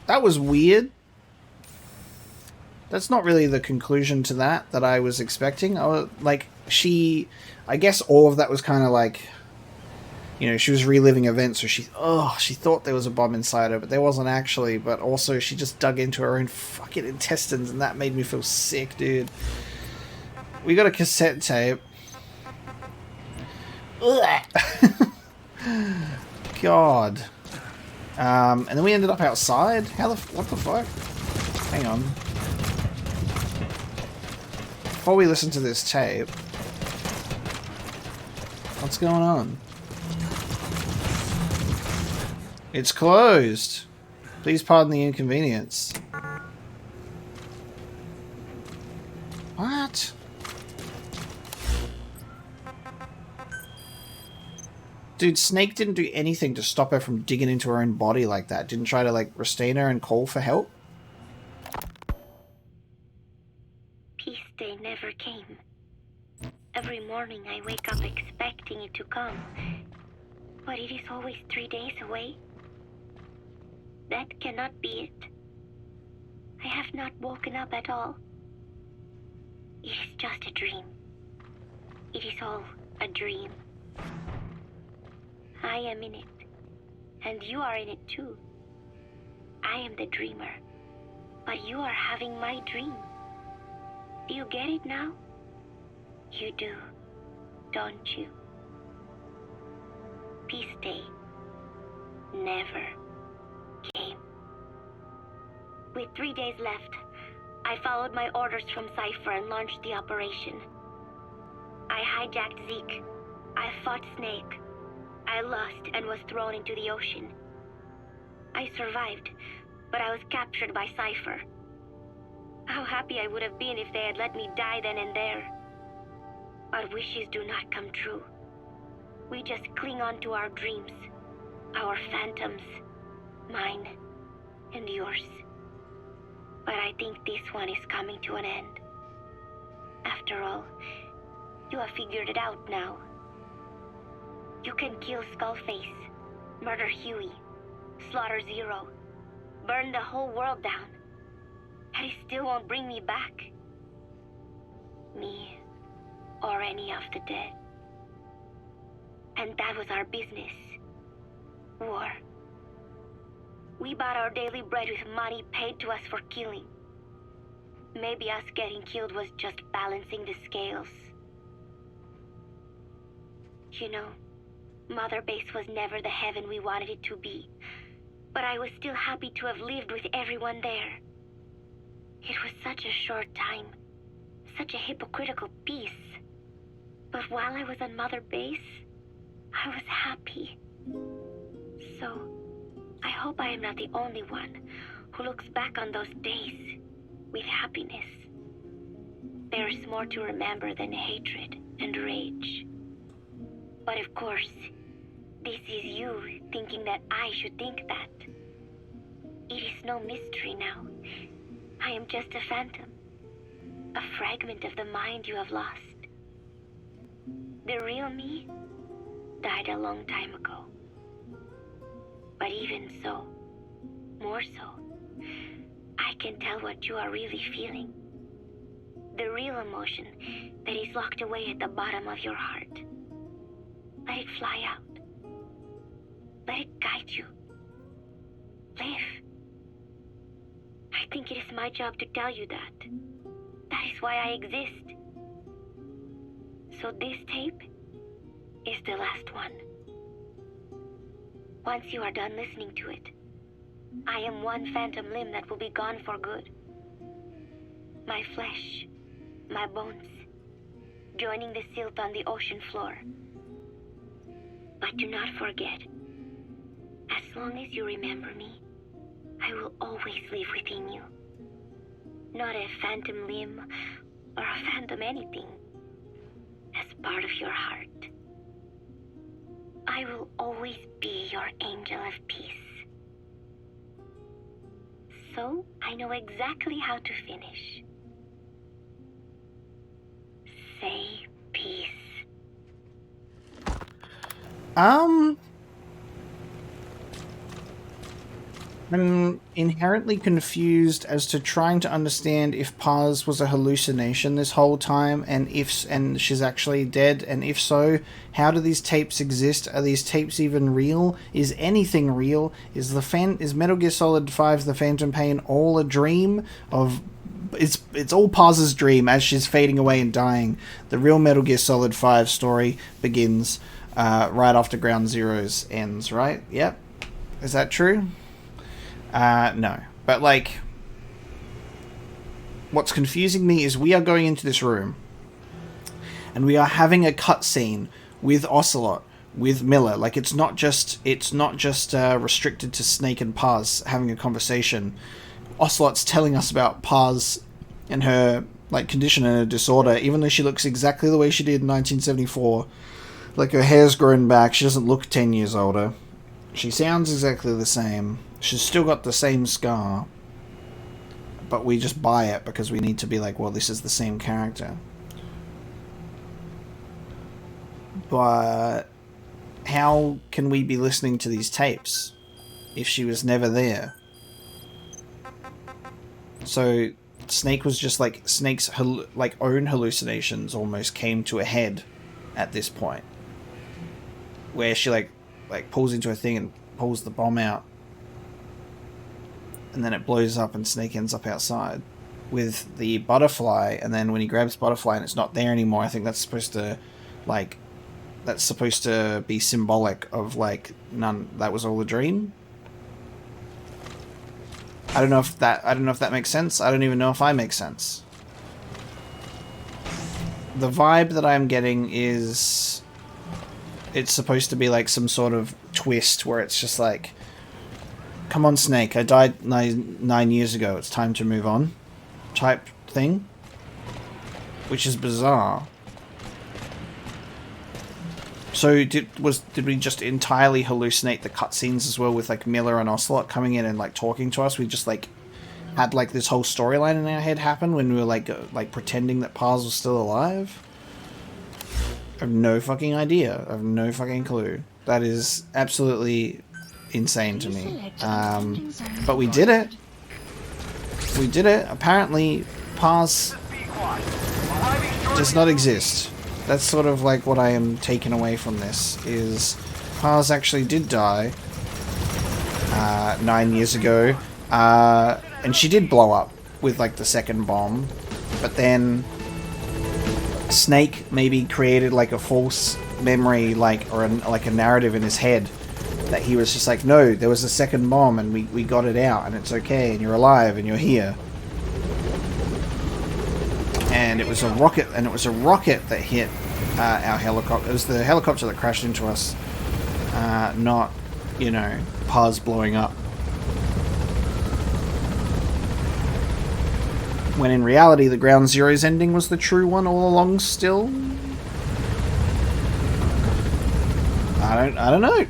That was weird. That's not really the conclusion to that I was expecting. I guess all of that was kind of like, you know, she was reliving events, so she thought there was a bomb inside her, but there wasn't actually, but also she just dug into her own fucking intestines, and that made me feel sick, dude. We got a cassette tape. God. And then we ended up outside? What the fuck? Hang on. Before we listen to this tape, what's going on? It's closed. Please pardon the inconvenience. What? Dude, Snake didn't do anything to stop her from digging into her own body like that. Didn't try to, like, restrain her and call for help? Peace day never came. Every morning I wake up expecting it to come, but it is always 3 days away. That cannot be it. I have not woken up at all. It is just a dream. It is all a dream. I am in it, and you are in it too. I am the dreamer, but you are having my dream. Do you get it now? You do, don't you? Peace Day never came. With 3 days left, I followed my orders from Cypher and launched the operation. I hijacked Zeke. I fought Snake. I lost and was thrown into the ocean. I survived, but I was captured by Cypher. How happy I would have been if they had let me die then and there. Our wishes do not come true. We just cling on to our dreams, our phantoms, mine and yours. But I think this one is coming to an end. After all, you have figured it out now. You can kill Skullface, murder Huey, slaughter Zero, burn the whole world down, and it still won't bring me back. Me, or any of the dead. And that was our business. War. We bought our daily bread with money paid to us for killing. Maybe us getting killed was just balancing the scales. You know, Mother Base was never the heaven we wanted it to be, but I was still happy to have lived with everyone there. It was such a short time, such a hypocritical peace. But while I was on Mother Base, I was happy. So, I hope I am not the only one who looks back on those days with happiness. There is more to remember than hatred and rage. But of course, this is you thinking that I should think that. It is no mystery now. I am just a phantom, a fragment of the mind you have lost. The real me died a long time ago. But even so, more so, I can tell what you are really feeling. The real emotion that is locked away at the bottom of your heart. Let it fly out. Let it guide you. Live. I think it is my job to tell you that. That is why I exist. So this tape is the last one. Once you are done listening to it, I am one phantom limb that will be gone for good. My flesh, my bones, joining the silt on the ocean floor. But do not forget, as long as you remember me, I will always live within you. Not a phantom limb or a phantom anything, as part of your heart. I will always be your angel of peace. So I know exactly how to finish. Say peace. I'm inherently confused as to trying to understand if Paz was a hallucination this whole time, and she's actually dead, and if so, how do these tapes exist? Are these tapes even real? Is anything real? Is Metal Gear Solid 5 The Phantom Pain all a dream of... It's all Paz's dream as she's fading away and dying. The real Metal Gear Solid 5 story begins right after Ground Zeroes ends, right? Yep. Is that true? No. But, like, what's confusing me is we are going into this room and we are having a cutscene with Ocelot, with Miller. Like, it's not just restricted to Snake and Paz having a conversation. Ocelot's telling us about Paz and her, like, condition and her disorder, even though she looks exactly the way she did in 1974. Like, her hair's grown back, she doesn't look 10 years older. She sounds exactly the same. She's still got the same scar. But we just buy it because we need to be like, well, this is the same character. But how can we be listening to these tapes if she was never there? So Snake was just like, Snake's own hallucinations almost came to a head at this point, where she like pulls into a thing and pulls the bomb out, and then it blows up and Snake ends up outside with the butterfly, and then when he grabs butterfly and it's not there anymore, I think that's supposed to be symbolic of like that was all a dream. I don't know if that makes sense. I don't even know if I make sense. The vibe that I'm getting is it's supposed to be like some sort of twist where it's just like, come on, Snake, I died 9 years ago, it's time to move on type thing, which is bizarre. So did we just entirely hallucinate the cutscenes as well, with like Miller and Ocelot coming in and like talking to us? We just like had like this whole storyline in our head happen when we were like pretending that Paz was still alive? I have no fucking idea. I have no fucking clue. That is absolutely insane to me. But we did it. We did it. Apparently, Paz does not exist. That's sort of like what I am taking away from this, is Paz actually did die 9 years ago, and she did blow up with like the second bomb, but then Snake maybe created like a false memory, like, or like a narrative in his head that he was just like, no, there was a second bomb and we got it out and it's okay and you're alive and you're here. And it was a rocket, that hit our helicopter. It was the helicopter that crashed into us, not, you know, Paz blowing up. When in reality, the Ground Zeroes ending was the true one all along still. I don't know.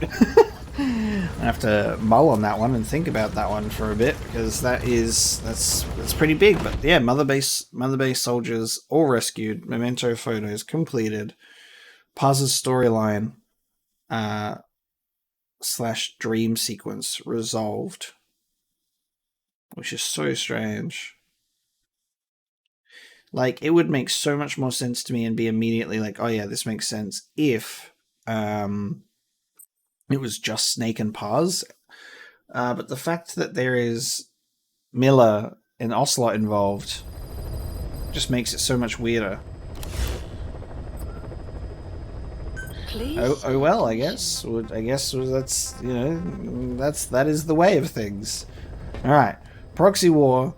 I have to mull on that one and think about that one for a bit, because that's pretty big. But yeah, Mother Base soldiers all rescued, memento photos completed, Paz's storyline / dream sequence resolved, which is so strange. Like, it would make so much more sense to me and be immediately like, oh yeah, this makes sense if it was just Snake and Paz. But the fact that there is Miller and Ocelot involved just makes it so much weirder. Oh well, I guess. That's, you know, that is the way of things. Alright. Proxy war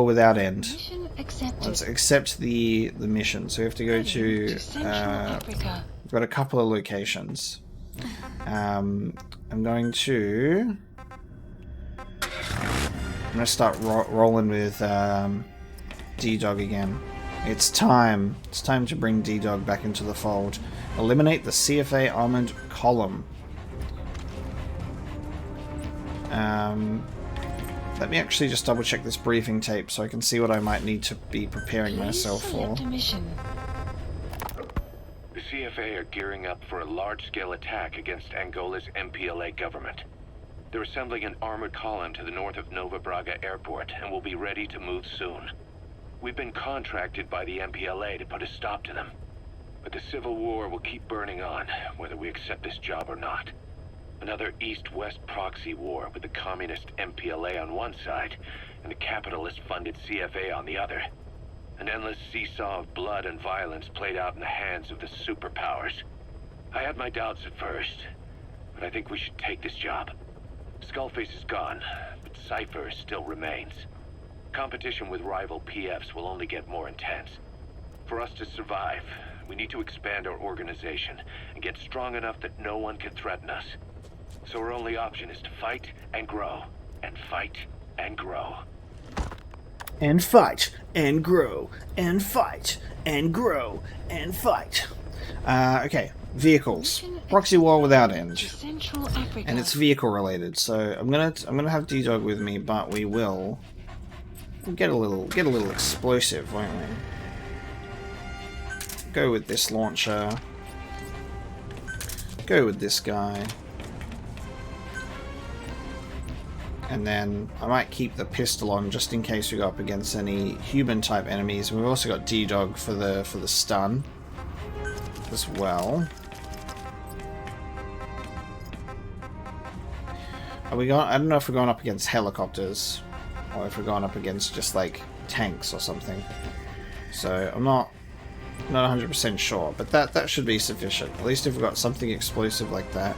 without end. Mission accepted. Let's accept the mission. So we have to go to we've got a couple of locations. I'm going to start rolling with D-Dog again. It's time to bring D-Dog back into the fold. Eliminate the CFA armored column. Let me actually just double check this briefing tape so I can see what I might need to be preparing myself for. The CFA are gearing up for a large-scale attack against Angola's MPLA government. They're assembling an armored column to the north of Nova Braga Airport and will be ready to move soon. We've been contracted by the MPLA to put a stop to them. But the civil war will keep burning on, whether we accept this job or not. Another East-West proxy war with the communist MPLA on one side and the capitalist-funded CFA on the other. An endless seesaw of blood and violence played out in the hands of the superpowers. I had my doubts at first, but I think we should take this job. Skullface is gone, but Cypher still remains. Competition with rival PFs will only get more intense. For us to survive, we need to expand our organization and get strong enough that no one can threaten us. So our only option is to fight and grow, and fight and grow. And fight, and grow, and fight, and grow, and fight. Okay, vehicles. Proxy war without end. And it's vehicle related, so I'm gonna have D-Dog with me, but we'll get a little explosive, won't we? Go with this launcher. Go with this guy. And then I might keep the pistol on just in case we go up against any human type enemies. We've also got D-Dog for the stun. as well. Are we going? I don't know if we're going up against helicopters or if we're going up against just like tanks or something. So I'm not 100% sure, but that should be sufficient. At least if we've got something explosive like that,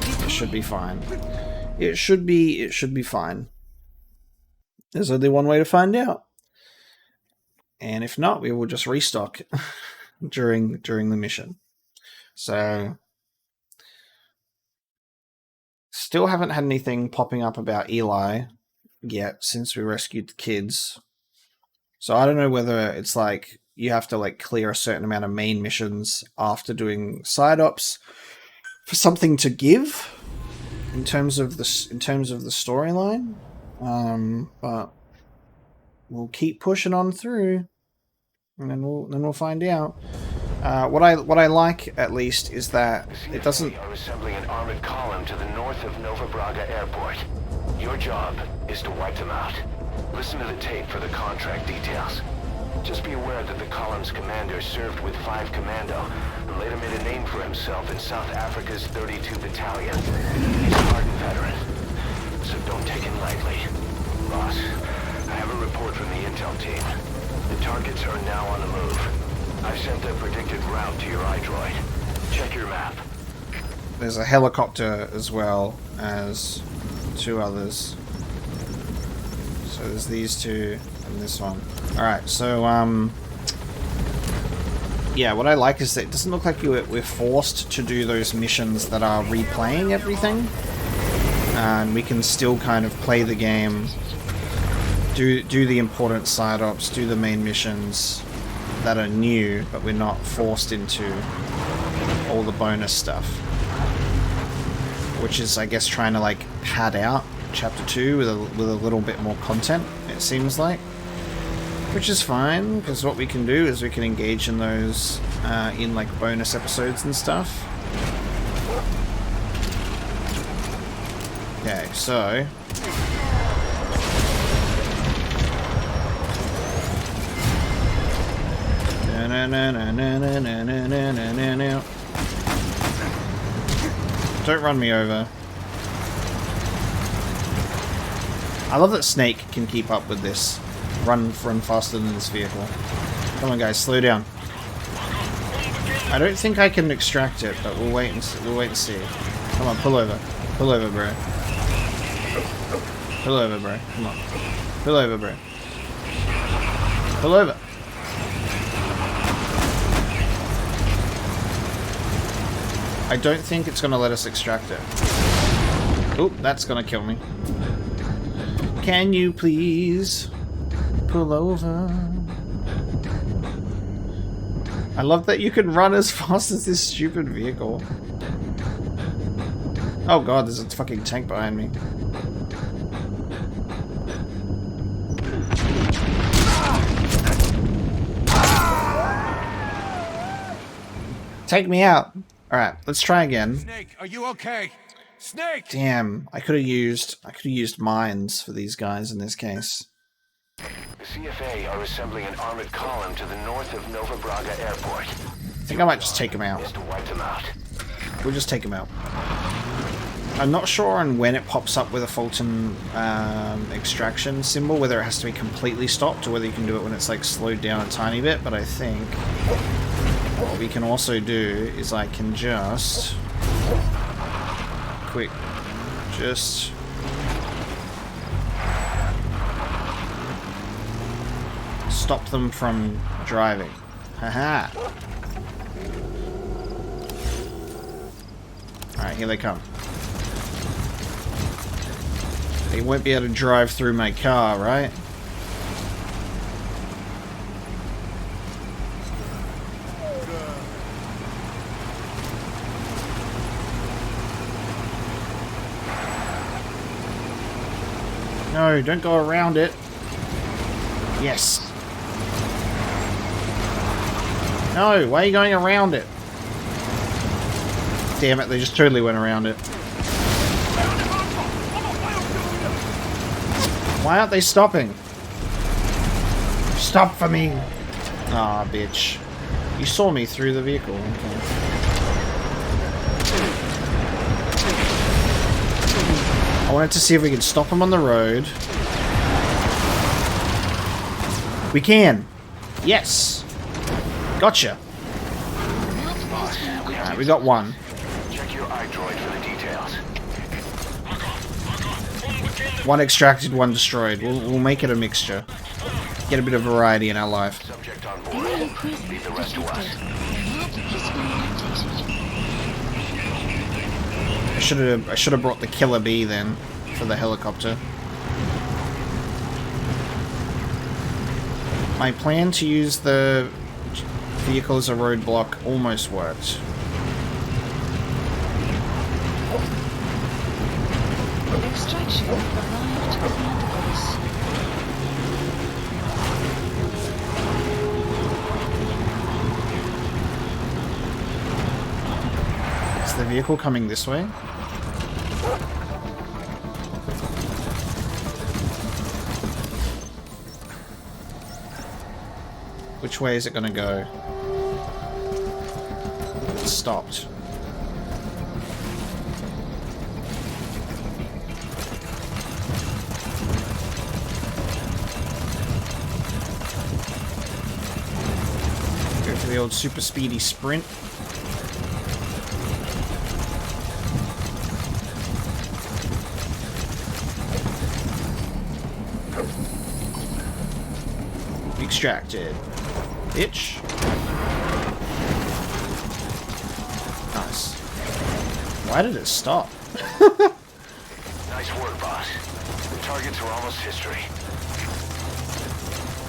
it should be fine. It should be fine. There's only one way to find out. And if not, we will just restock during the mission. So still haven't had anything popping up about Eli yet since we rescued the kids. So I don't know whether it's like you have to like clear a certain amount of main missions after doing side ops for something to give in terms of the storyline. But we'll keep pushing on through, and then we'll find out. What I like at least is that it doesn't. Are assembling an armored column to the north of Nova Braga Airport. Your job is to wipe them out. Listen to the tape for the contract details. Just be aware that the column's commander served with 5 Commando and later made a name for himself in South Africa's 32 Battalion. He's a hardened veteran, so don't take him lightly. Boss, I have a report from the intel team. The targets are now on the move. I've sent the predicted route to your iDroid. Check your map. There's a helicopter as well as 2 others. So there's these 2 and this one. Alright, so yeah, what I like is that it doesn't look like we're forced to do those missions that are replaying everything. And we can still kind of play the game, do the important side ops, do the main missions that are new, but we're not forced into all the bonus stuff. Which is, I guess, trying to like pad out Chapter 2 with a little bit more content, it seems like. Which is fine, because what we can do is we can engage in those in like bonus episodes and stuff. Okay, so don't run me over. I love that Snake can keep up with this. Run faster than this vehicle. Come on, guys, slow down. I don't think I can extract it, but we'll wait and see. Come on, pull over, bro. Pull over, bro. Come on, pull over, bro. Pull over. I don't think it's gonna let us extract it. Oh, that's gonna kill me. Can you please pull over? I love that you can run as fast as this stupid vehicle. Oh god, there's a fucking tank behind me. Take me out. Alright, let's try again. Snake, are you okay? Snake! Damn, I could have used mines for these guys in this case. The CFA are assembling an armored column to the north of Nova Braga Airport. I think I might just take them out. Is to wipe them out. We'll just take them out. I'm not sure on when it pops up with a Fulton extraction symbol, whether it has to be completely stopped or whether you can do it when it's like slowed down a tiny bit, but I think what we can also do is I can just stop them from driving. Haha. Alright, here they come. They won't be able to drive through my car, right? No, don't go around it. Yes. No, why are you going around it? Damn it, they just totally went around it. Why aren't they stopping? Stop for me. Aw, bitch. You saw me through the vehicle. Okay. I wanted to see if we could stop him on the road. We can! Yes! Gotcha! Alright, we got one. Check your iDroid for the details. One extracted, one destroyed. We'll make it a mixture. Get a bit of variety in our life. Subject on board. Enemy presence Leave the rest to us. detected. The map has been updated. I should have brought the Killer Bee then for the helicopter. My plan to use the vehicle as a roadblock almost worked. Extraction arrived at the base. Is the vehicle coming this way? Which way is it gonna go? It's stopped. Go for the old super speedy sprint. Extracted. Bitch. Nice. Why did it stop? Nice work, boss. The targets are almost history.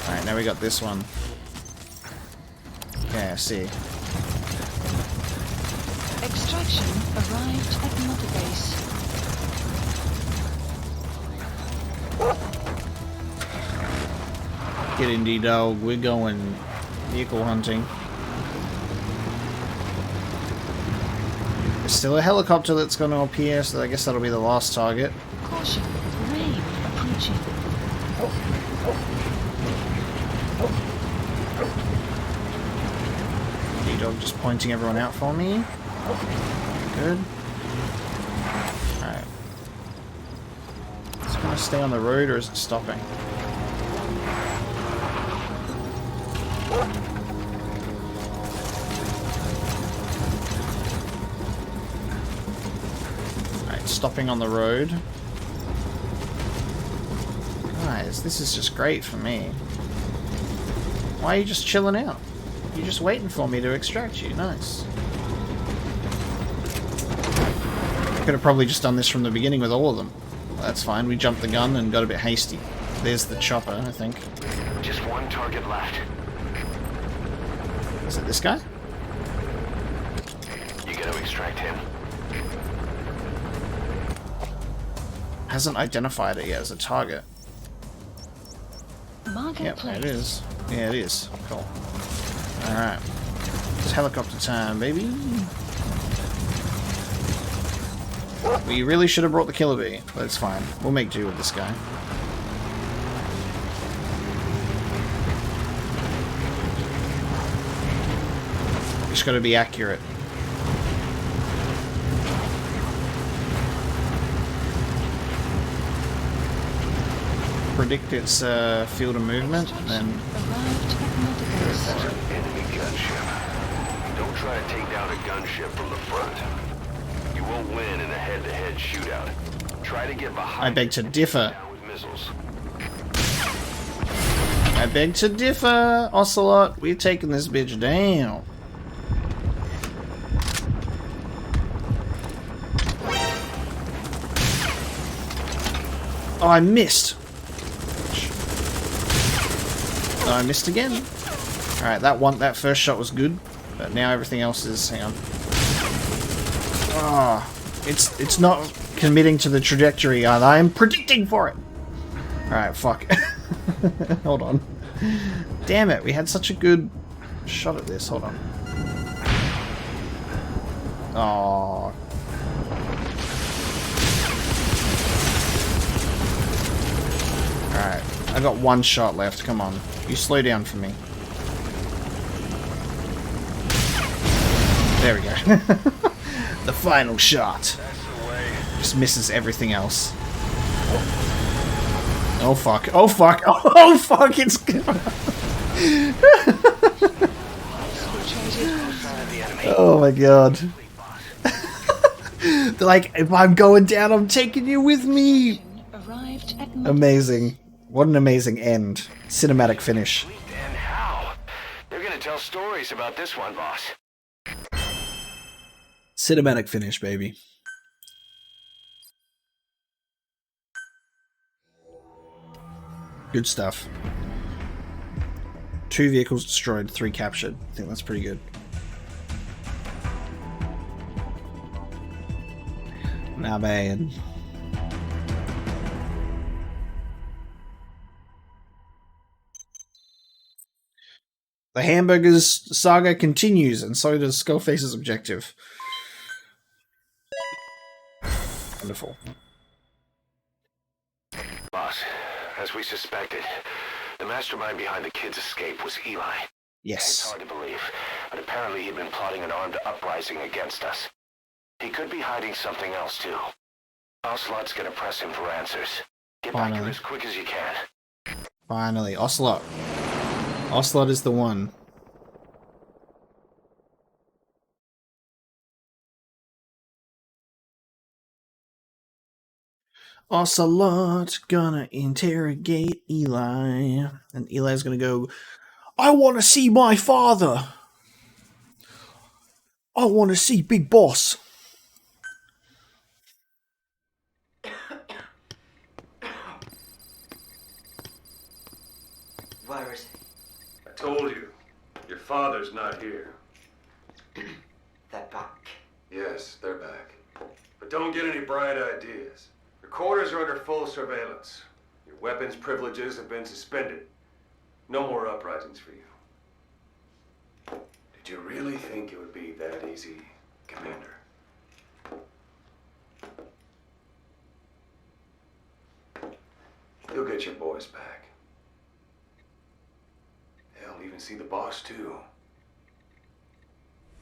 Alright, now we got this one. Okay, I see. Extraction arrived at Mother Base. Get in, D-Dog. We're going vehicle hunting. There's still a helicopter that's going to appear, so I guess that'll be the last target. Caution, rain approaching. D-Dog just pointing everyone out for me. Good. Alright. Is it going to stay on the road or is it stopping? Stopping on the road. Guys, this is just great for me. Why are you just chilling out? You're just waiting for me to extract you. Nice. Could have probably just done this from the beginning with all of them. Well, that's fine. We jumped the gun and got a bit hasty. There's the chopper, I think. Just one target left. Is it this guy? You gotta extract him. Hasn't identified it yet as a target. Market Yep, place. it is. Yeah, it is. Cool. Alright. It's helicopter time, baby. We really should have brought the Killer Bee, but it's fine. We'll make do with this guy. Just gotta be accurate. Predict its field of movement, and then Arrived at Mother Base. That's an enemy gunship. Don't try to take down a gunship from the front. You won't win in a head-to-head shootout. Try to get behind. I beg to differ. down with missiles. I beg to differ, Ocelot. We're taking this bitch down. Oh, I missed. Oh, I missed again. Alright, that first shot was good, but now everything else is... Hang on. Oh, it's not committing to the trajectory either. I am predicting for it. Alright, fuck. Hold on. Damn it, we had such a good shot at this. Hold on. Oh. Alright, I got one shot left. Come on. You slow down for me. There we go. The final shot. Just misses everything else. Oh fuck. Oh fuck. Oh fuck. It's... Oh my god. They're like, if I'm going down, I'm taking you with me. Amazing. What an amazing end. Cinematic finish. And how? They're gonna tell stories about this one, boss. Cinematic finish, baby. Good stuff. 2 vehicles destroyed, 3 captured. I think that's pretty good. Not bad. The hamburgers saga continues, and so does Skullface's objective. Wonderful. Boss, as we suspected, the mastermind behind the kid's escape was Eli. It's Yes. hard to believe, but apparently he'd been plotting an armed uprising against us. He could be hiding something else, too. Ocelot's gonna press him for answers. Get back Finally. here as quick as you can. Finally. Ocelot. Ocelot is the one. Ocelot gonna interrogate Eli. And Eli's gonna go, I want to see my father. I want to see Big Boss. Where is he? I told you, your father's not here. They're back. Yes, they're back. But don't get any bright ideas. Your quarters are under full surveillance. Your weapons privileges have been suspended. No more uprisings for you. Did you really think it would be that easy, Commander? You'll get your boys back. They'll even see the boss, too.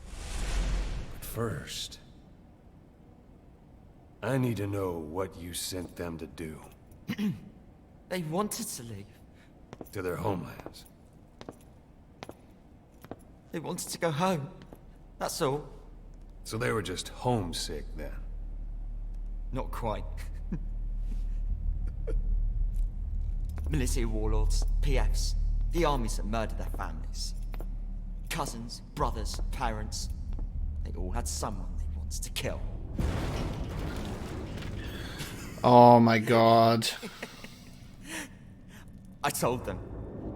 But first, I need to know what you sent them to do. They wanted to leave. To their homelands. They wanted to go home. That's all. So they were just homesick then. Not quite. Military warlords, PFs, the armies that murder their families. Cousins, brothers, parents. They all had someone they wanted to kill. Oh my god. I told them,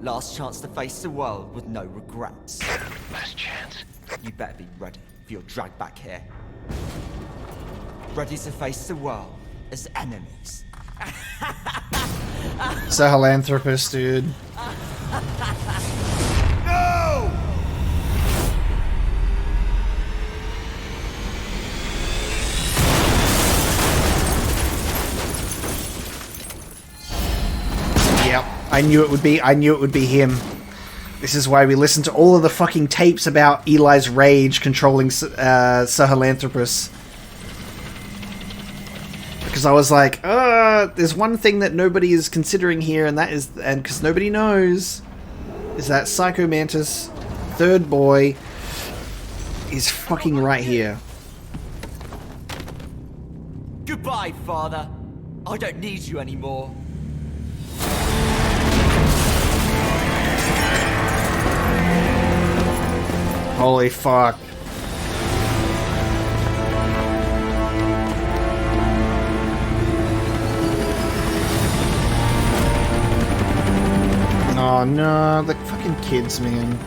last chance to face the world with no regrets. Last chance. You better be ready for your drag back here. Ready to face the world as enemies. Sahelanthropus, dude. No! Yep, I knew it would be him. This is why we listened to all of the fucking tapes about Eli's rage controlling Sahelanthropus. Because I was like, there's one thing that nobody is considering here, and that is, and because nobody knows, is that Psycho Mantis, third boy, is fucking right here. Goodbye, father. I don't need you anymore. Holy fuck. Oh no, the fucking kids, man.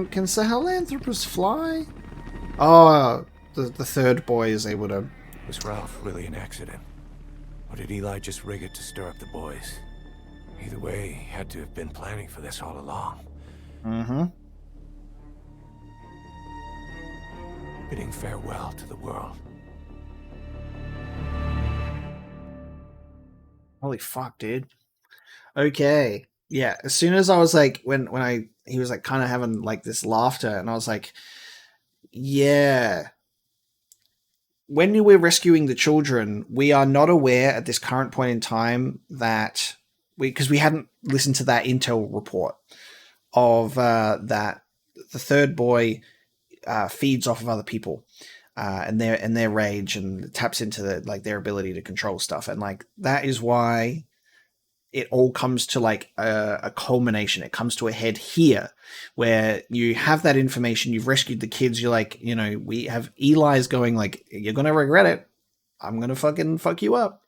Can Sahelanthropus fly? Oh, the third boy is able to... Was Ralph really an accident? Or did Eli just rig it to stir up the boys? Either way, he had to have been planning for this all along. Mm-hmm. Bidding farewell to the world. Holy fuck, dude. Okay. Yeah. As soon as I was like, he was like kind of having like this laughter, and I was like, yeah. When we're rescuing the children, we are not aware at this current point in time that because we hadn't listened to that intel report of that the third boy feeds off of other people and their rage and taps into their ability to control stuff, and like that is why it all comes to like a culmination. It comes to a head here where you have that information. You've rescued the kids. You're like, we have Eli's going like, you're going to regret it. I'm going to fucking fuck you up.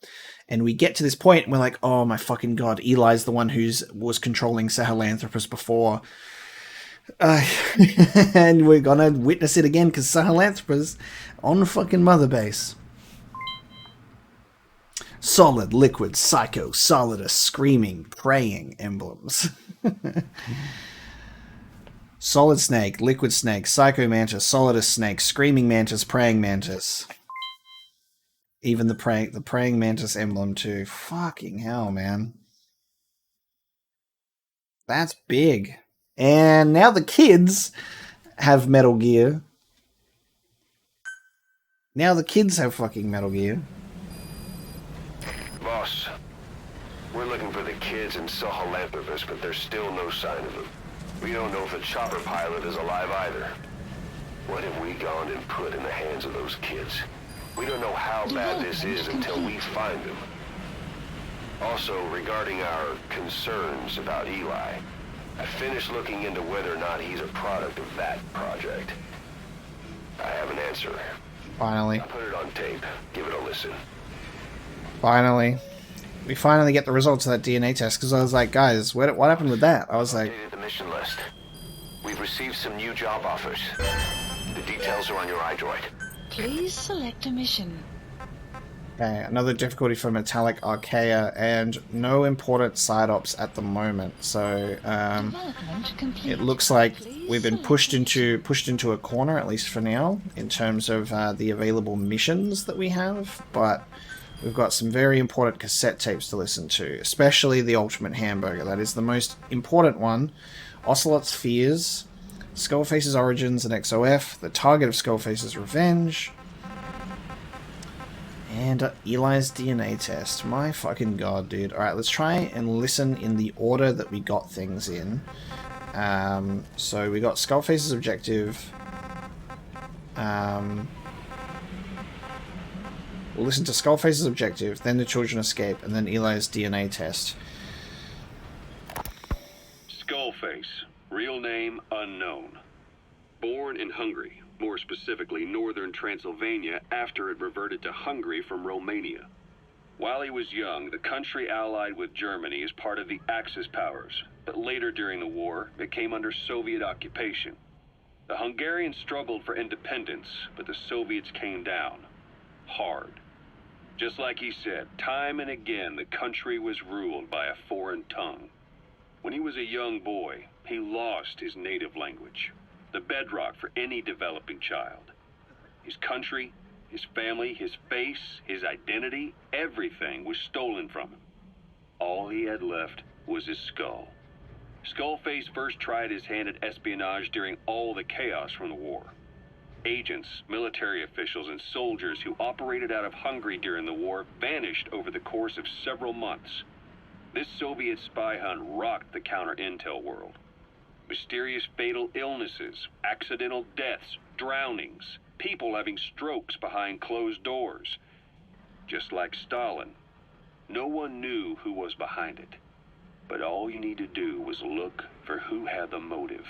And we get to this point and we're like, oh my fucking God, Eli's the one was controlling Sahelanthropus before. And we're going to witness it again because Sahelanthropus on fucking Mother Base. Solid, liquid, psycho, solidus, screaming, praying emblems. Solid snake, liquid snake, psycho mantis, solidus snake, screaming mantis, praying mantis. Even the praying mantis emblem too. Fucking hell, man. That's big. And now the kids have Metal Gear. Now the kids have fucking Metal Gear. Boss, we're looking for the kids in Sahelanthropus, but there's still no sign of them. We don't know if the chopper pilot is alive either. What have we gone and put in the hands of those kids? We don't know how bad this is until we find them. Also, regarding our concerns about Eli, I finished looking into whether or not he's a product of that project. I have an answer. Finally. I put it on tape. Give it a listen. Finally. We finally get the results of that DNA test, because I was like, guys, what happened with that? I was like... Updated the mission list. We've received some new job offers. The details are on your iDroid. Please select a mission. Okay, another difficulty for Metallic Archaea, and no important side ops at the moment. So, it looks like we've been pushed into a corner, at least for now, in terms of the available missions that we have, but... We've got some very important cassette tapes to listen to, especially the Ultimate Hamburger. That is the most important one. Ocelot's Fears, Skullface's Origins and XOF, the target of Skullface's Revenge, and Eli's DNA test. My fucking God, dude. Alright, let's try and listen in the order that we got things in. So we got Skullface's Objective. We'll listen to Skullface's Objective, then The Children Escape, and then Eli's DNA test. Skullface, real name unknown. Born in Hungary, more specifically northern Transylvania, after it reverted to Hungary from Romania. While he was young, the country allied with Germany as part of the Axis powers, but later during the war, it came under Soviet occupation. The Hungarians struggled for independence, but the Soviets came down. Hard. Just like he said, time and again the country was ruled by a foreign tongue. When he was a young boy, he lost his native language, the bedrock for any developing child. His country, his family, his face, his identity, everything was stolen from him. All he had left was his skull. Skullface first tried his hand at espionage during all the chaos from the war. Agents, military officials, and soldiers who operated out of Hungary during the war vanished over the course of several months. This Soviet spy hunt rocked the counter-intel world. Mysterious fatal illnesses, accidental deaths, drownings, people having strokes behind closed doors. Just like Stalin, no one knew who was behind it. But all you need to do was look for who had the motive.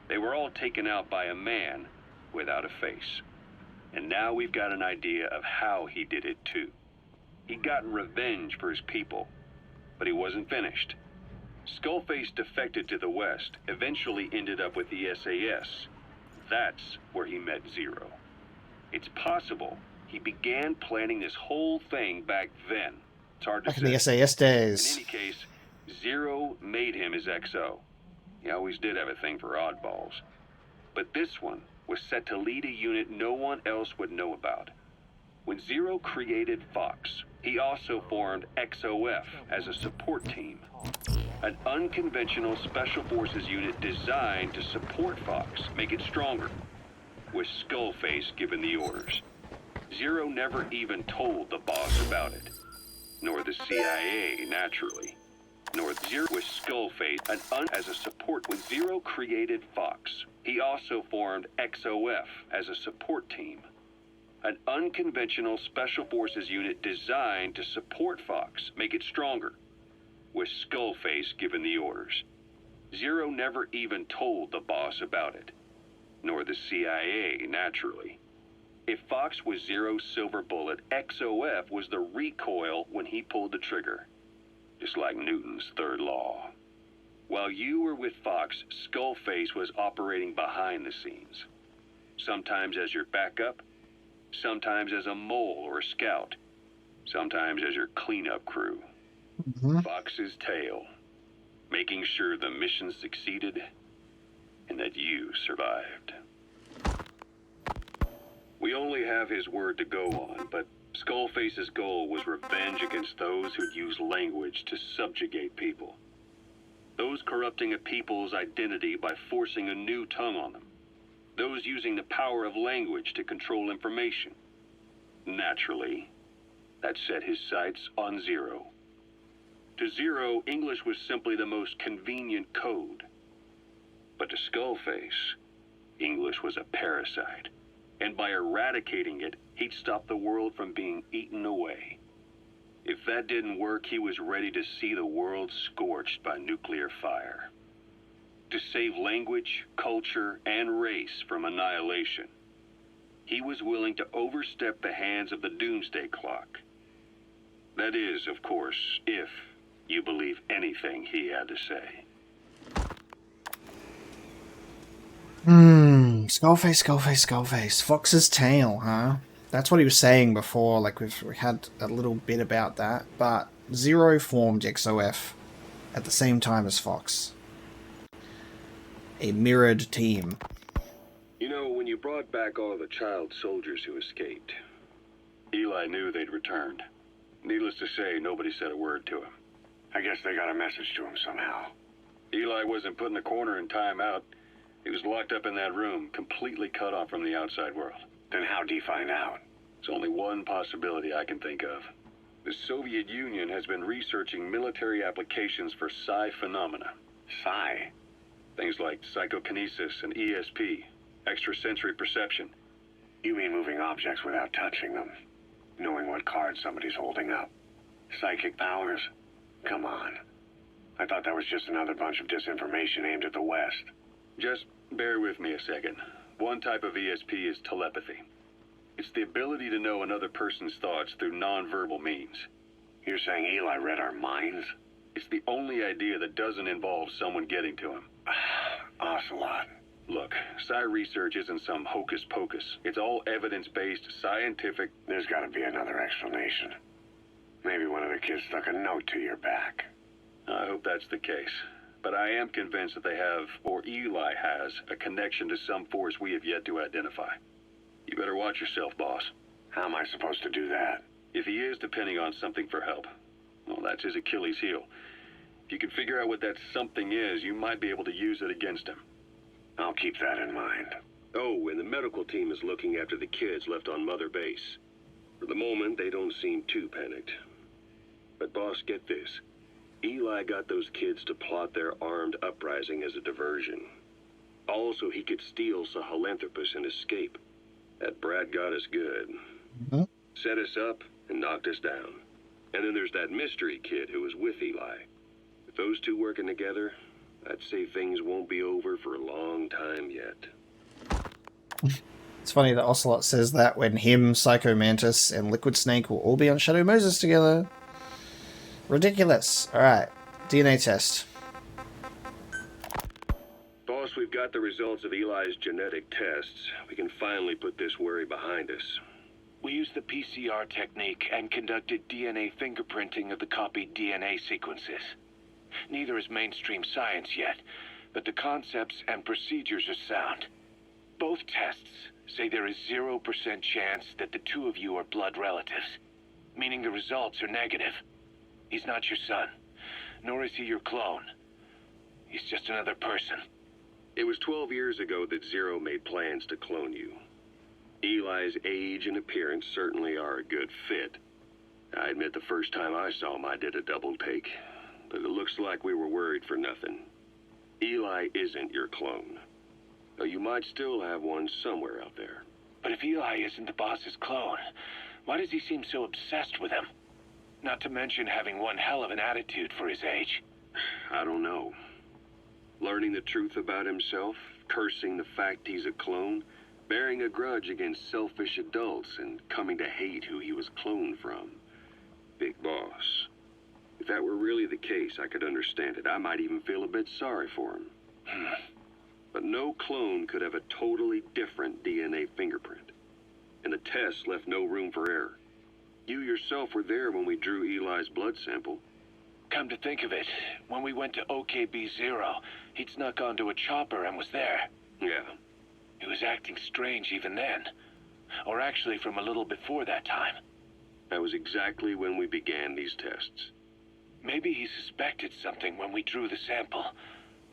They were all taken out by a man without a face. And now we've got an idea of how he did it too. He'd gotten revenge for his people, but he wasn't finished. Skullface defected to the West, eventually ended up with the SAS. That's where he met Zero. It's possible he began planning this whole thing back then. It's hard to say. Back in the SAS days. In any case, Zero made him his XO. He always did have a thing for oddballs. But this one was set to lead a unit no one else would know about. When Zero created Fox, He also formed XOF as a support team, an unconventional special forces unit designed to support Fox, make it stronger, with Skullface giving the orders. Zero never even told the boss about it, nor the CIA, naturally. Nor Zero with Skullface as a support with Zero created Fox. He also formed XOF as a support team, an unconventional special forces unit designed to support Fox, make it stronger, with Skullface giving the orders. Zero never even told the boss about it, nor the CIA, naturally. If Fox was Zero's silver bullet, XOF was the recoil when he pulled the trigger, just like Newton's third law. While you were with Fox, Skullface was operating behind the scenes, sometimes as your backup, sometimes as a mole or a scout, sometimes as your cleanup crew. Fox's tail, making sure the mission succeeded and that you survived. We only have his word to go on, but Skullface's goal was revenge against those who'd use language to subjugate people. Those corrupting a people's identity by forcing a new tongue on them. Those using the power of language to control information. Naturally, that set his sights on Zero. To Zero, English was simply the most convenient code. But to Skullface, English was a parasite. And by eradicating it, he'd stop the world from being eaten away. If that didn't work, he was ready to see the world scorched by nuclear fire. To save language, culture, and race from annihilation, he was willing to overstep the hands of the doomsday clock. That is, of course, if you believe anything he had to say. Skullface. Fox's tail, huh? That's what he was saying before, like we had a little bit about that, but Zero formed XOF at the same time as Fox. A mirrored team. You know, when you brought back all the child soldiers who escaped, Eli knew they'd returned. Needless to say, nobody said a word to him. I guess they got a message to him somehow. Eli wasn't put in a corner in timeout. He was locked up in that room, completely cut off from the outside world. Then how'd he find out? There's only one possibility I can think of. The Soviet Union has been researching military applications for psi phenomena. Psi? Things like psychokinesis and ESP, extrasensory perception. You mean moving objects without touching them? Knowing what cards somebody's holding up? Psychic powers? Come on. I thought that was just another bunch of disinformation aimed at the West. Just bear with me a second. One type of ESP is telepathy. It's the ability to know another person's thoughts through nonverbal means. You're saying Eli read our minds? It's the only idea that doesn't involve someone getting to him. Ocelot. Look, psi research isn't some hocus pocus. It's all evidence-based, scientific... There's gotta be another explanation. Maybe one of the kids stuck a note to your back. I hope that's the case. But I am convinced that they have, or Eli has, a connection to some force we have yet to identify. You better watch yourself, boss. How am I supposed to do that? If he is depending on something for help, well, that's his Achilles heel. If you can figure out what that something is, you might be able to use it against him. I'll keep that in mind. Oh, and the medical team is looking after the kids left on Mother Base. For the moment, they don't seem too panicked. But boss, get this. Eli got those kids to plot their armed uprising as a diversion. Also, he could steal Sahelanthropus and escape. That brat got us good. Set us up and knocked us down. And then there's that mystery kid who was with Eli. With those two working together, I'd say things won't be over for a long time yet. It's funny that Ocelot says that when him, Psycho Mantis, and Liquid Snake will all be on Shadow Moses together. Ridiculous. Alright, DNA test. Boss, we've got the results of Eli's genetic tests. We can finally put this worry behind us. We used the PCR technique and conducted DNA fingerprinting of the copied DNA sequences. Neither is mainstream science yet, but the concepts and procedures are sound. Both tests say there is 0% chance that the two of you are blood relatives. meaning the results are negative. He's not your son, nor is he your clone. He's just another person. It was 12 years ago that Zero made plans to clone you. Eli's age and appearance certainly are a good fit. I admit the first time I saw him, I did a double take. But it looks like we were worried for nothing. Eli isn't your clone. Though you might still have one somewhere out there. But if Eli isn't the boss's clone, why does he seem so obsessed with him? Not to mention having one hell of an attitude for his age. I don't know. Learning the truth about himself, cursing the fact he's a clone, bearing a grudge against selfish adults, and coming to hate who he was cloned from. Big boss. If that were really the case, I could understand it. I might even feel a bit sorry for him. But no clone could have a totally different DNA fingerprint. And the test left no room for error. You yourself were there when we drew Eli's blood sample. Come to think of it, when we went to OKB-0, he'd snuck onto a chopper and was there. Yeah. He was acting strange even then. Or actually from a little before that time. That was exactly when we began these tests. Maybe he suspected something when we drew the sample,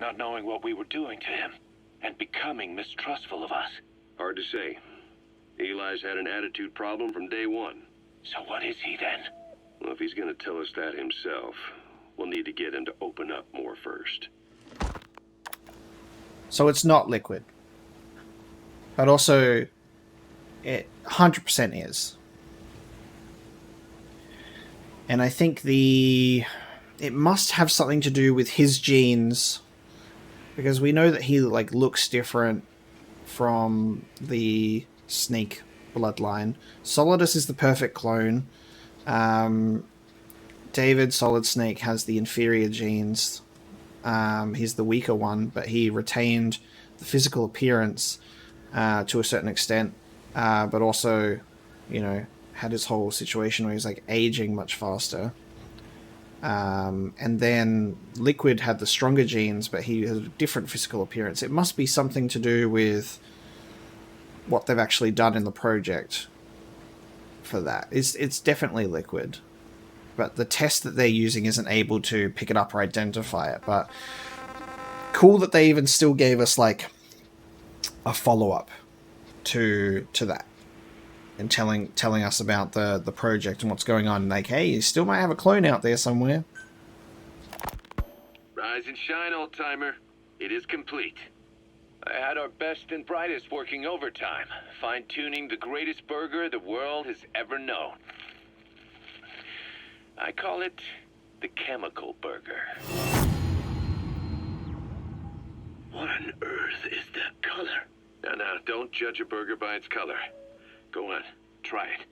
not knowing what we were doing to him, and becoming mistrustful of us. Hard to say. Eli's had an attitude problem from day one. So what is he then? Well, if he's going to tell us that himself, we'll need to get him to open up more first. So it's not liquid. But also, it 100% is. And I think it must have something to do with his genes, because we know that he like looks different from the Snake bloodline. Solidus is the perfect clone. David Solid Snake has the inferior genes. He's the weaker one, but he retained the physical appearance to a certain extent, but also, you know, had his whole situation where he's like aging much faster. And then Liquid had the stronger genes, but he has a different physical appearance. It must be something to do with what they've actually done in the project for that. It's definitely Liquid, but the test that they're using isn't able to pick it up or identify it. But cool that they even still gave us like a follow-up to that, and telling us about the project and what's going on. Like, hey, you still might have a clone out there somewhere. Rise and shine, old-timer. It is complete. I had our best and brightest working overtime, fine-tuning the greatest burger the world has ever known. I call it the chemical burger. What on earth is that color? Now, don't judge a burger by its color. Go on, try it.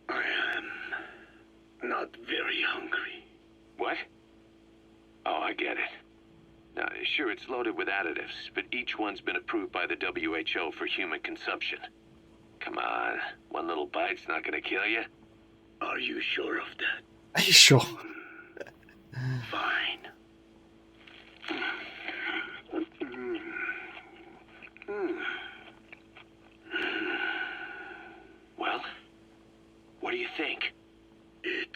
I am not very hungry. What? Oh, I get it. Now, sure, it's loaded with additives, but each one's been approved by the WHO for human consumption. Come on, one little bite's not gonna kill you. Are you sure of that? Are you sure? Fine. Well, what do you think? It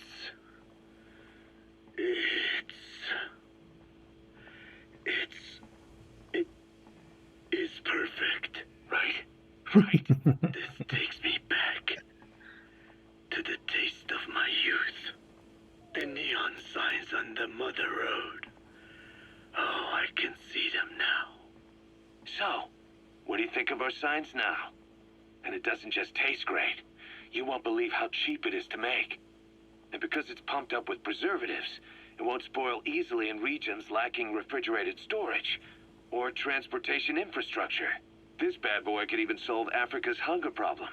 is perfect. Right? Right. This takes me back to the taste of my youth. The neon signs on the Mother Road. Oh, I can see them now. So, what do you think of our signs now? And it doesn't just taste great. You won't believe how cheap it is to make. And because it's pumped up with preservatives, it won't spoil easily in regions lacking refrigerated storage or transportation infrastructure. This bad boy could even solve Africa's hunger problem.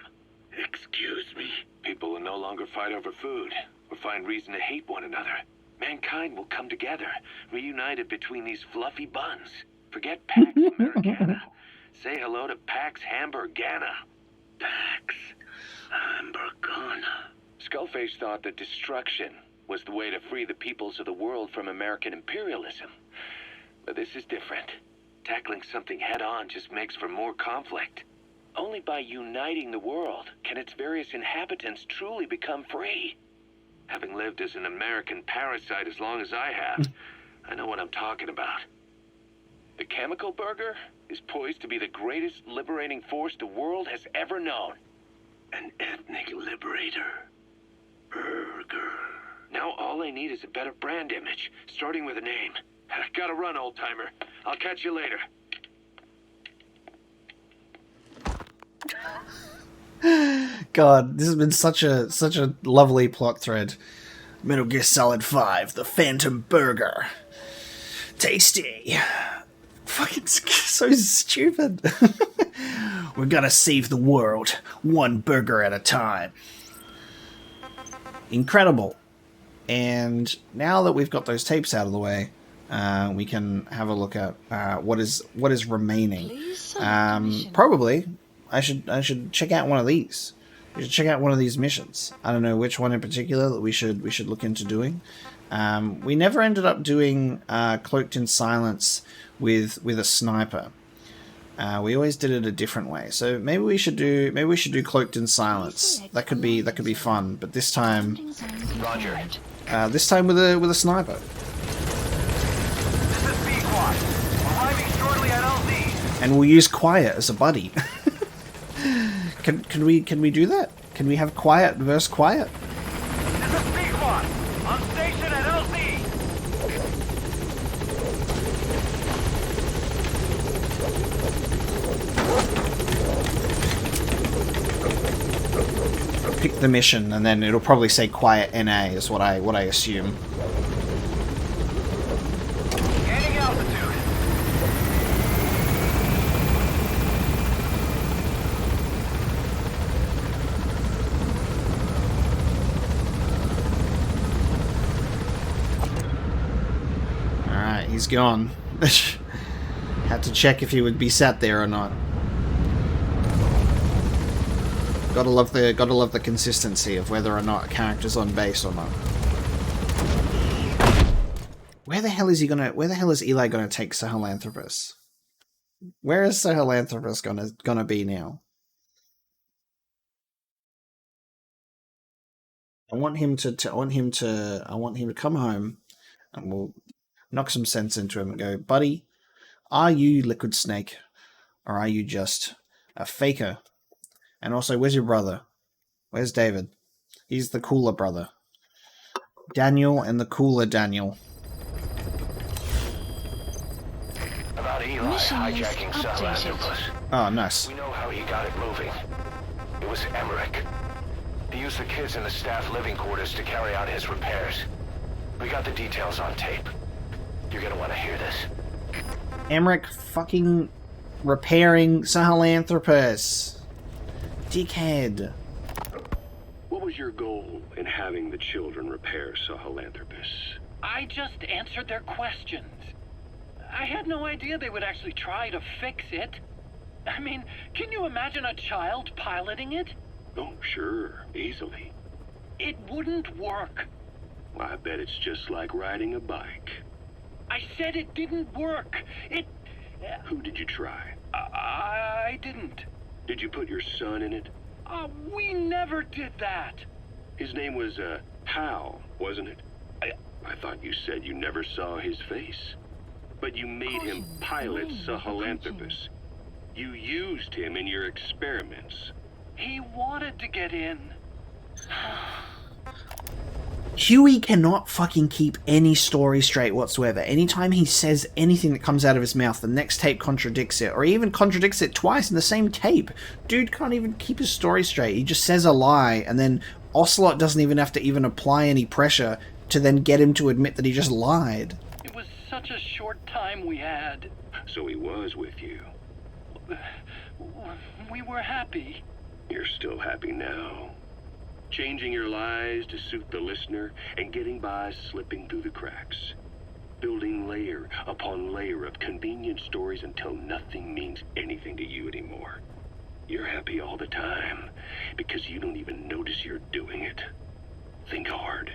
Excuse me? People will no longer fight over food or find reason to hate one another. Mankind will come together, reunited between these fluffy buns. Forget Pax Americana. Say hello to Pax Hamburgana. Pax Hamburgana. Skullface thought that destruction was the way to free the peoples of the world from American imperialism. But this is different. Tackling something head-on just makes for more conflict. Only by uniting the world can its various inhabitants truly become free. Having lived as an American parasite as long as I have, I know what I'm talking about. The Chemical Burger is poised to be the greatest liberating force the world has ever known. An ethnic liberator. Burger. Now all I need is a better brand image, starting with a name. Gotta run, old-timer. I'll catch you later. God, this has been such a lovely plot thread. Metal Gear Solid 5, the Phantom Burger. Tasty. Fucking so stupid. We're gonna save the world, one burger at a time. Incredible. And now that we've got those tapes out of the way, we can have a look at what is remaining. Probably, I should check out one of these. We should check out one of these missions. I don't know which one in particular that we should look into doing. We never ended up doing Cloaked in Silence with a sniper. We always did it a different way. So maybe we should do Cloaked in Silence. That could be fun. But this time, Roger. This time with a sniper. This is B-Quad. Arriving shortly at LZ. And we'll use Quiet as a buddy. Can we do that? Can we have Quiet versus Quiet? This is B-Quad. On station at LZ. Pick the mission, and then it'll probably say Quiet NA is what I assume. Gaining altitude. Alright, he's gone. Had to check if he would be sat there or not. Gotta love the consistency of whether or not a character's on base or not. Where the hell is Eli gonna take Sahelanthropus? Where is Sahelanthropus gonna be now? I want him to come home, and we'll knock some sense into him and go, buddy, are you Liquid Snake, or are you just a faker? And also, where's your brother? Where's David? He's the cooler brother. Daniel and the cooler Daniel. About Eli hijacking Sahelanthropus. Oh, nice. We know how he got it moving. It was Emmerich. He used the kids in the staff living quarters to carry out his repairs. We got the details on tape. You're gonna want to hear this. Emmerich fucking repairing Sahelanthropus. Dickhead. What was your goal in having the children repair Sahelanthropus? I just answered their questions. I had no idea they would actually try to fix it. I mean, can you imagine a child piloting it? Oh, sure. Easily. It wouldn't work. Well, I bet it's just like riding a bike. I said it didn't work. Who did you try? I didn't. Did you put your son in it? We never did that. His name was, Hal, wasn't it? I thought you said you never saw his face. But you made him pilot Sahelanthropus. You used him in your experiments. He wanted to get in. Huey cannot fucking keep any story straight whatsoever. Anytime he says anything that comes out of his mouth, the next tape contradicts it, or even contradicts it twice in the same tape. Dude can't even keep his story straight. He just says a lie, and then Ocelot doesn't even have to even apply any pressure to then get him to admit that he just lied. It was such a short time we had. So he was with you. We were happy. You're still happy now. Changing your lies to suit the listener and getting by slipping through the cracks. Building layer upon layer of convenient stories until nothing means anything to you anymore. You're happy all the time because you don't even notice you're doing it. Think hard.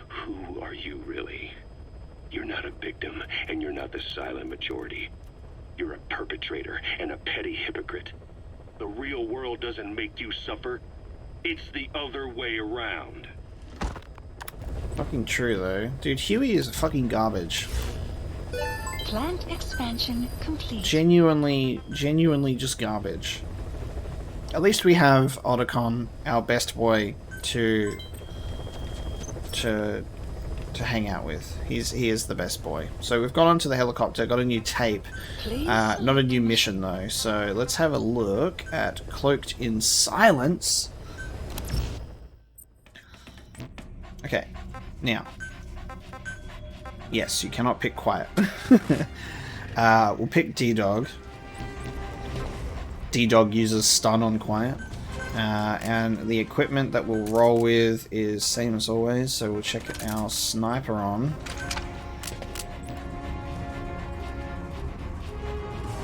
Who are you really? You're not a victim and you're not the silent majority. You're a perpetrator and a petty hypocrite. The real world doesn't make you suffer. It's the other way around. Fucking true, though. Dude, Huey is fucking garbage. Plant expansion complete. Genuinely just garbage. At least we have Otacon, our best boy, to hang out with. He is the best boy. So we've gone onto the helicopter, got a new tape. Not a new mission though. So let's have a look at Cloaked in Silence. Okay, now. Yes, you cannot pick Quiet. We'll pick D-Dog. D-Dog uses stun on Quiet. And the equipment that we'll roll with is same as always, so we'll check our sniper on.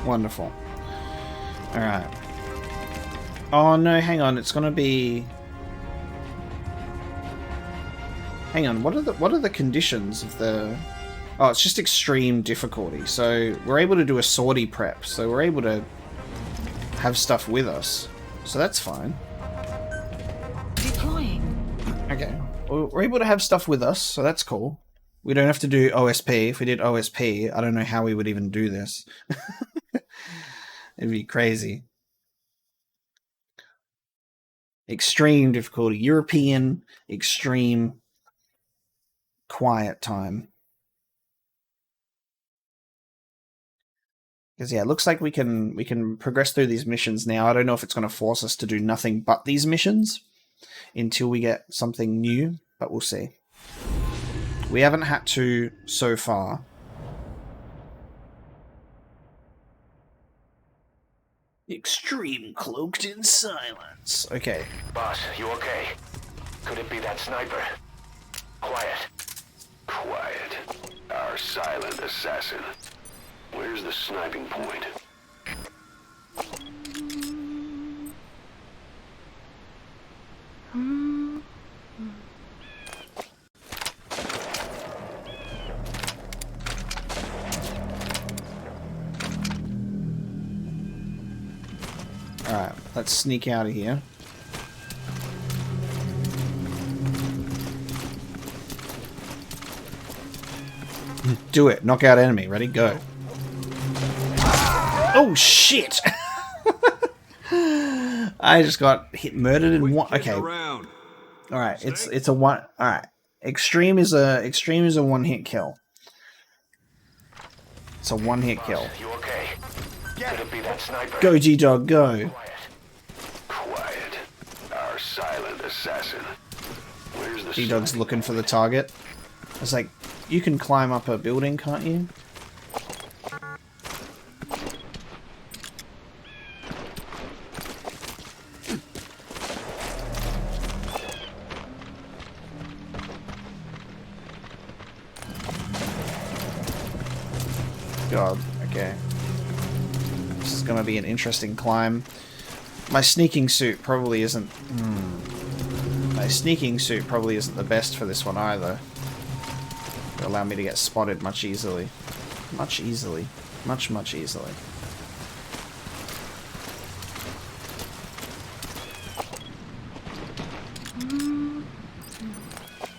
Wonderful. Alright. Oh no, hang on, it's gonna be... Hang on, what are the conditions of the... Oh, it's just extreme difficulty, so we're able to do a sortie prep, so we're able to have stuff with us. So that's fine. Deploying. Okay. Well, we're able to have stuff with us, so that's cool. We don't have to do OSP. If we did OSP, I don't know how we would even do this. It'd be crazy. Extreme difficulty. European extreme quiet time. Because yeah, it looks like we can progress through these missions now. I don't know if it's going to force us to do nothing but these missions until we get something new, but we'll see. We haven't had to so far. Extreme Cloaked in Silence. Okay. Boss, you okay? Could it be that sniper? Quiet. Quiet. Our silent assassin. Where's the sniping point? Alright, let's sneak out of here. Do it. Knock out enemy. Ready? Go. Oh shit! I just got murdered in one. Okay. All right, it's a one. All right, extreme is a one hit kill. It's a one hit kill. You okay? Could it be that sniper? Go D-Dog, go. Quiet. Our silent assassin. Where's the D-Dog's looking for the target. It's like, you can climb up a building, can't you? God, okay. This is gonna be an interesting climb. My sneaking suit probably isn't... My sneaking suit probably isn't the best for this one either. It'll allow me to get spotted much easily. Much easily. Much easily.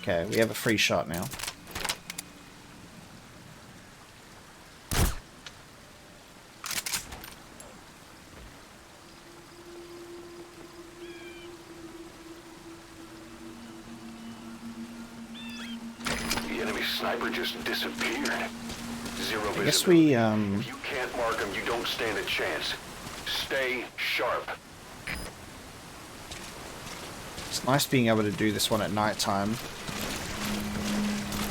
Okay, we have a free shot now. Sniper just disappeared. Zero I guess we, If you can't mark him, you don't stand a chance. Stay sharp. It's nice being able to do this one at night time.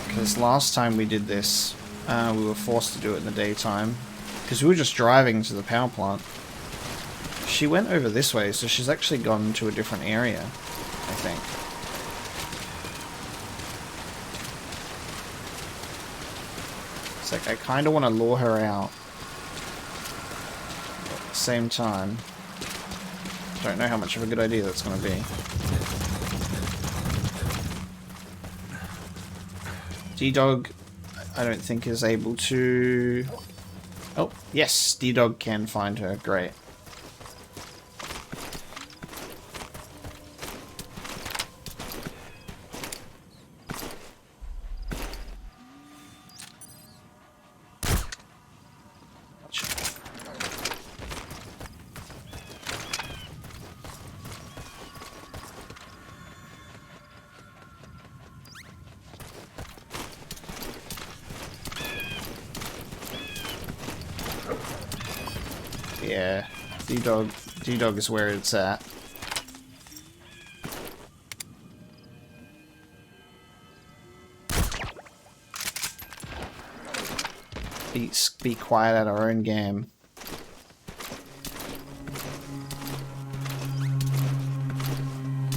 Because last time we did this, we were forced to do it in the daytime. Because we were just driving to the power plant. She went over this way, so she's actually gone to a different area, I think. It's like, I kind of want to lure her out. But at the same time, don't know how much of a good idea that's going to be. D-Dog, I don't think is able to... Oh, yes, D-Dog can find her. Great. Yeah, D-Dog is where it's at. Be quiet at our own game.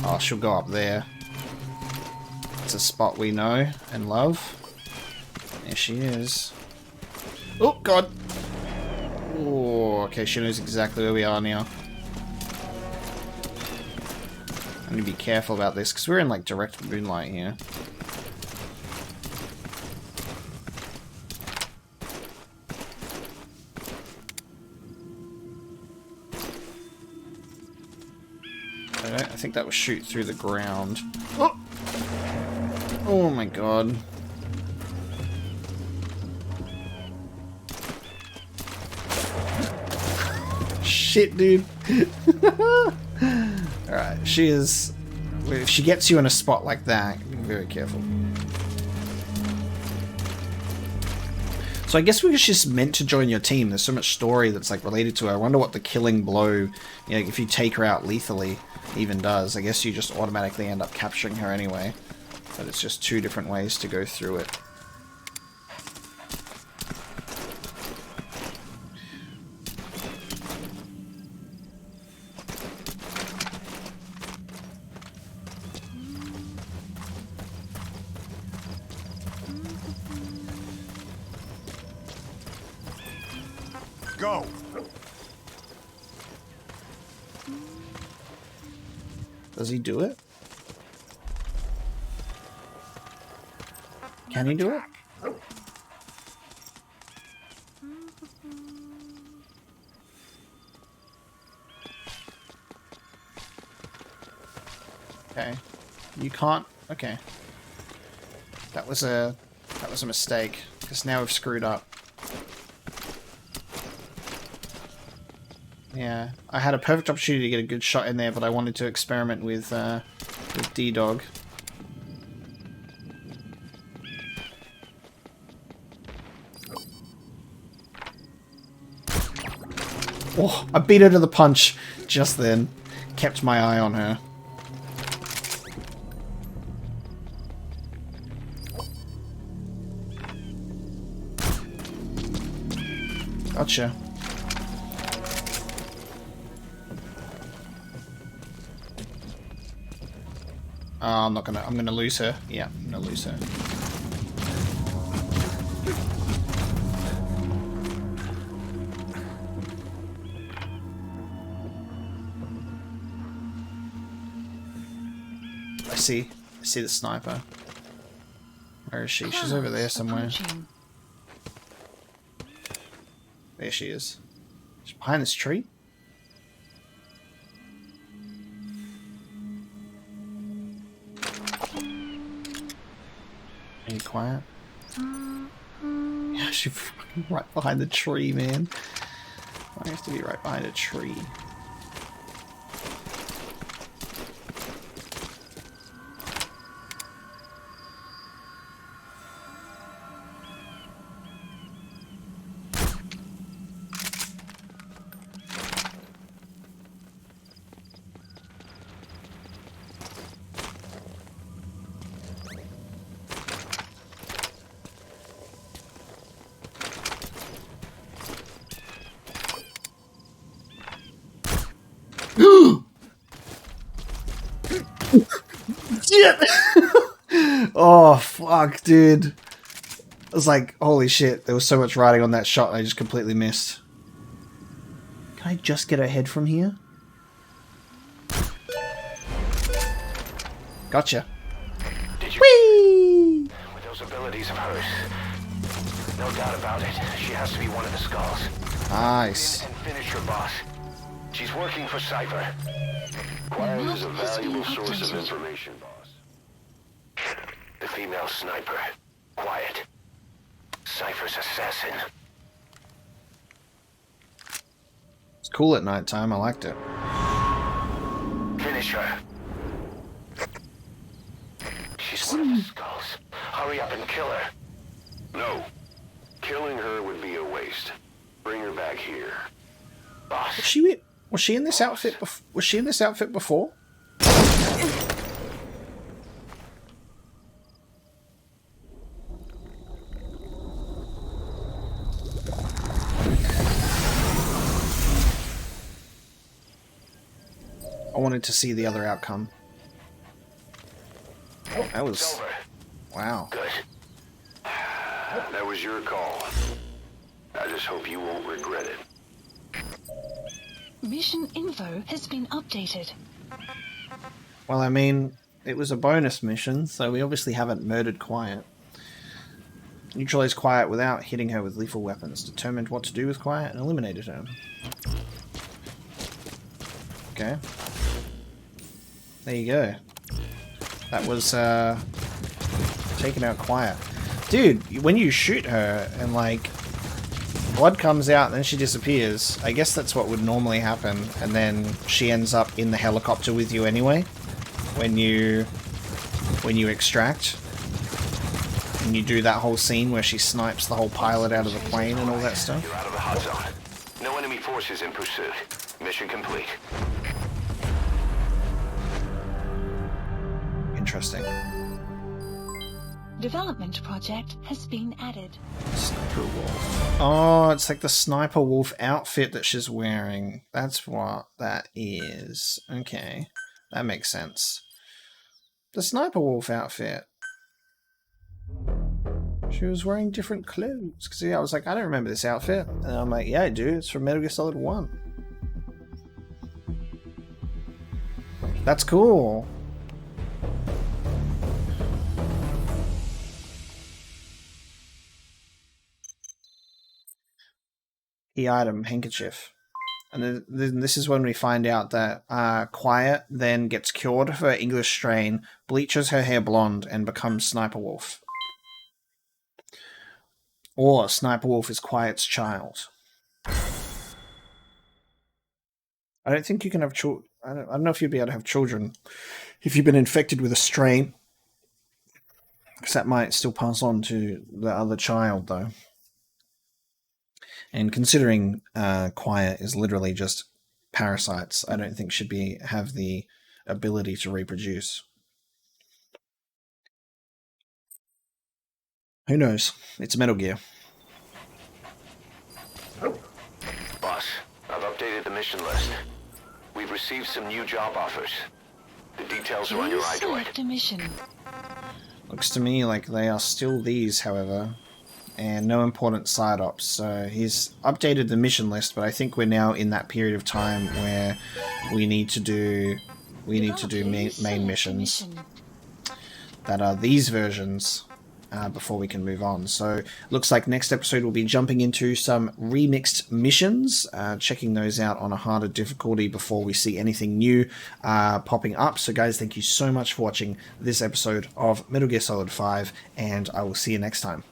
Oh, she'll go up there. It's a spot we know and love. There she is. Oh, God! Oh, okay, she knows exactly where we are now. I need to be careful about this, because we're in, like, direct moonlight here. I think that was shoot through the ground. Oh! Oh my god. Shit, dude. Alright, she is... If she gets you in a spot like that, be very careful. So I guess we were just meant to join your team. There's so much story that's like related to her. I wonder what the killing blow, you know, if you take her out lethally, even does. I guess you just automatically end up capturing her anyway. But it's just two different ways to go through it. Go! Does he do it? Can he do it? Okay. You can't... Okay. That was a mistake, because now we've screwed up. Yeah, I had a perfect opportunity to get a good shot in there, but I wanted to experiment with D-Dog. Oh, I beat her to the punch just then. Kept my eye on her. Gotcha. I'm gonna lose her. Yeah, I'm gonna lose her. I see the sniper. Where is she? She's over there somewhere. There she is. She's behind this tree. Are you quiet? Yeah, she's right behind the tree, man. I have to be right behind a tree. Shit! Oh, fuck, dude. I was like, holy shit, there was so much riding on that shot I just completely missed. Can I just get her head from here? Gotcha. Did you... Whee! With those abilities of hers, no doubt about it, she has to be one of the Skulls. Nice. And finish her boss. She's working for Cypher. Quiet is a valuable source of information, boss. The female sniper. Quiet. Cypher's assassin. It's cool at nighttime, I liked it. Finish her. She's one of the Skulls. Hurry up and kill her. No. Killing her would be a waste. Bring her back here. Was she in this outfit? Was she in this outfit before? I wanted to see the other outcome. Oh, that was... Wow. Good. That was your call. I just hope you won't regret it. Mission info has been updated. Well, I mean, it was a bonus mission, so we obviously haven't murdered Quiet. Neutralized Quiet without hitting her with lethal weapons. Determined what to do with Quiet and eliminated her. Okay. There you go. That was, taking out Quiet. Dude, when you shoot her and, like, blood comes out and then she disappears, I guess that's what would normally happen, and then she ends up in the helicopter with you anyway, when you extract. And you do that whole scene where she snipes the whole pilot out of the plane and all that stuff. You're out of the hot zone. No enemy forces in pursuit. Mission complete. Interesting. Development project has been added. Sniper Wolf. Oh, it's like the Sniper Wolf outfit that she's wearing. That's what that is. Okay. That makes sense. The Sniper Wolf outfit. She was wearing different clothes. Because yeah, I was like, I don't remember this outfit. And I'm like, yeah, I do. It's from Metal Gear Solid 1. That's cool. Key item, handkerchief. And then this is when we find out that Quiet then gets cured of her English strain, bleaches her hair blonde, and becomes Sniper Wolf. Or Sniper Wolf is Quiet's child. I don't think you can have children. I don't know if you'd be able to have children if you've been infected with a strain. Because that might still pass on to the other child, though. And considering Quiet is literally just parasites, I don't think should have the ability to reproduce. Who knows? It's Metal Gear. Boss, I've updated the mission list. We've received some new job offers. The details are on your iDroid. Select a mission. Looks to me like they are still these, however. And no important side ops. So he's updated the mission list, but I think we're now in that period of time where we need to do main missions that are these versions before we can move on. So looks like next episode we'll be jumping into some remixed missions, checking those out on a harder difficulty before we see anything new popping up. So guys, thank you so much for watching this episode of Metal Gear Solid 5, and I will see you next time.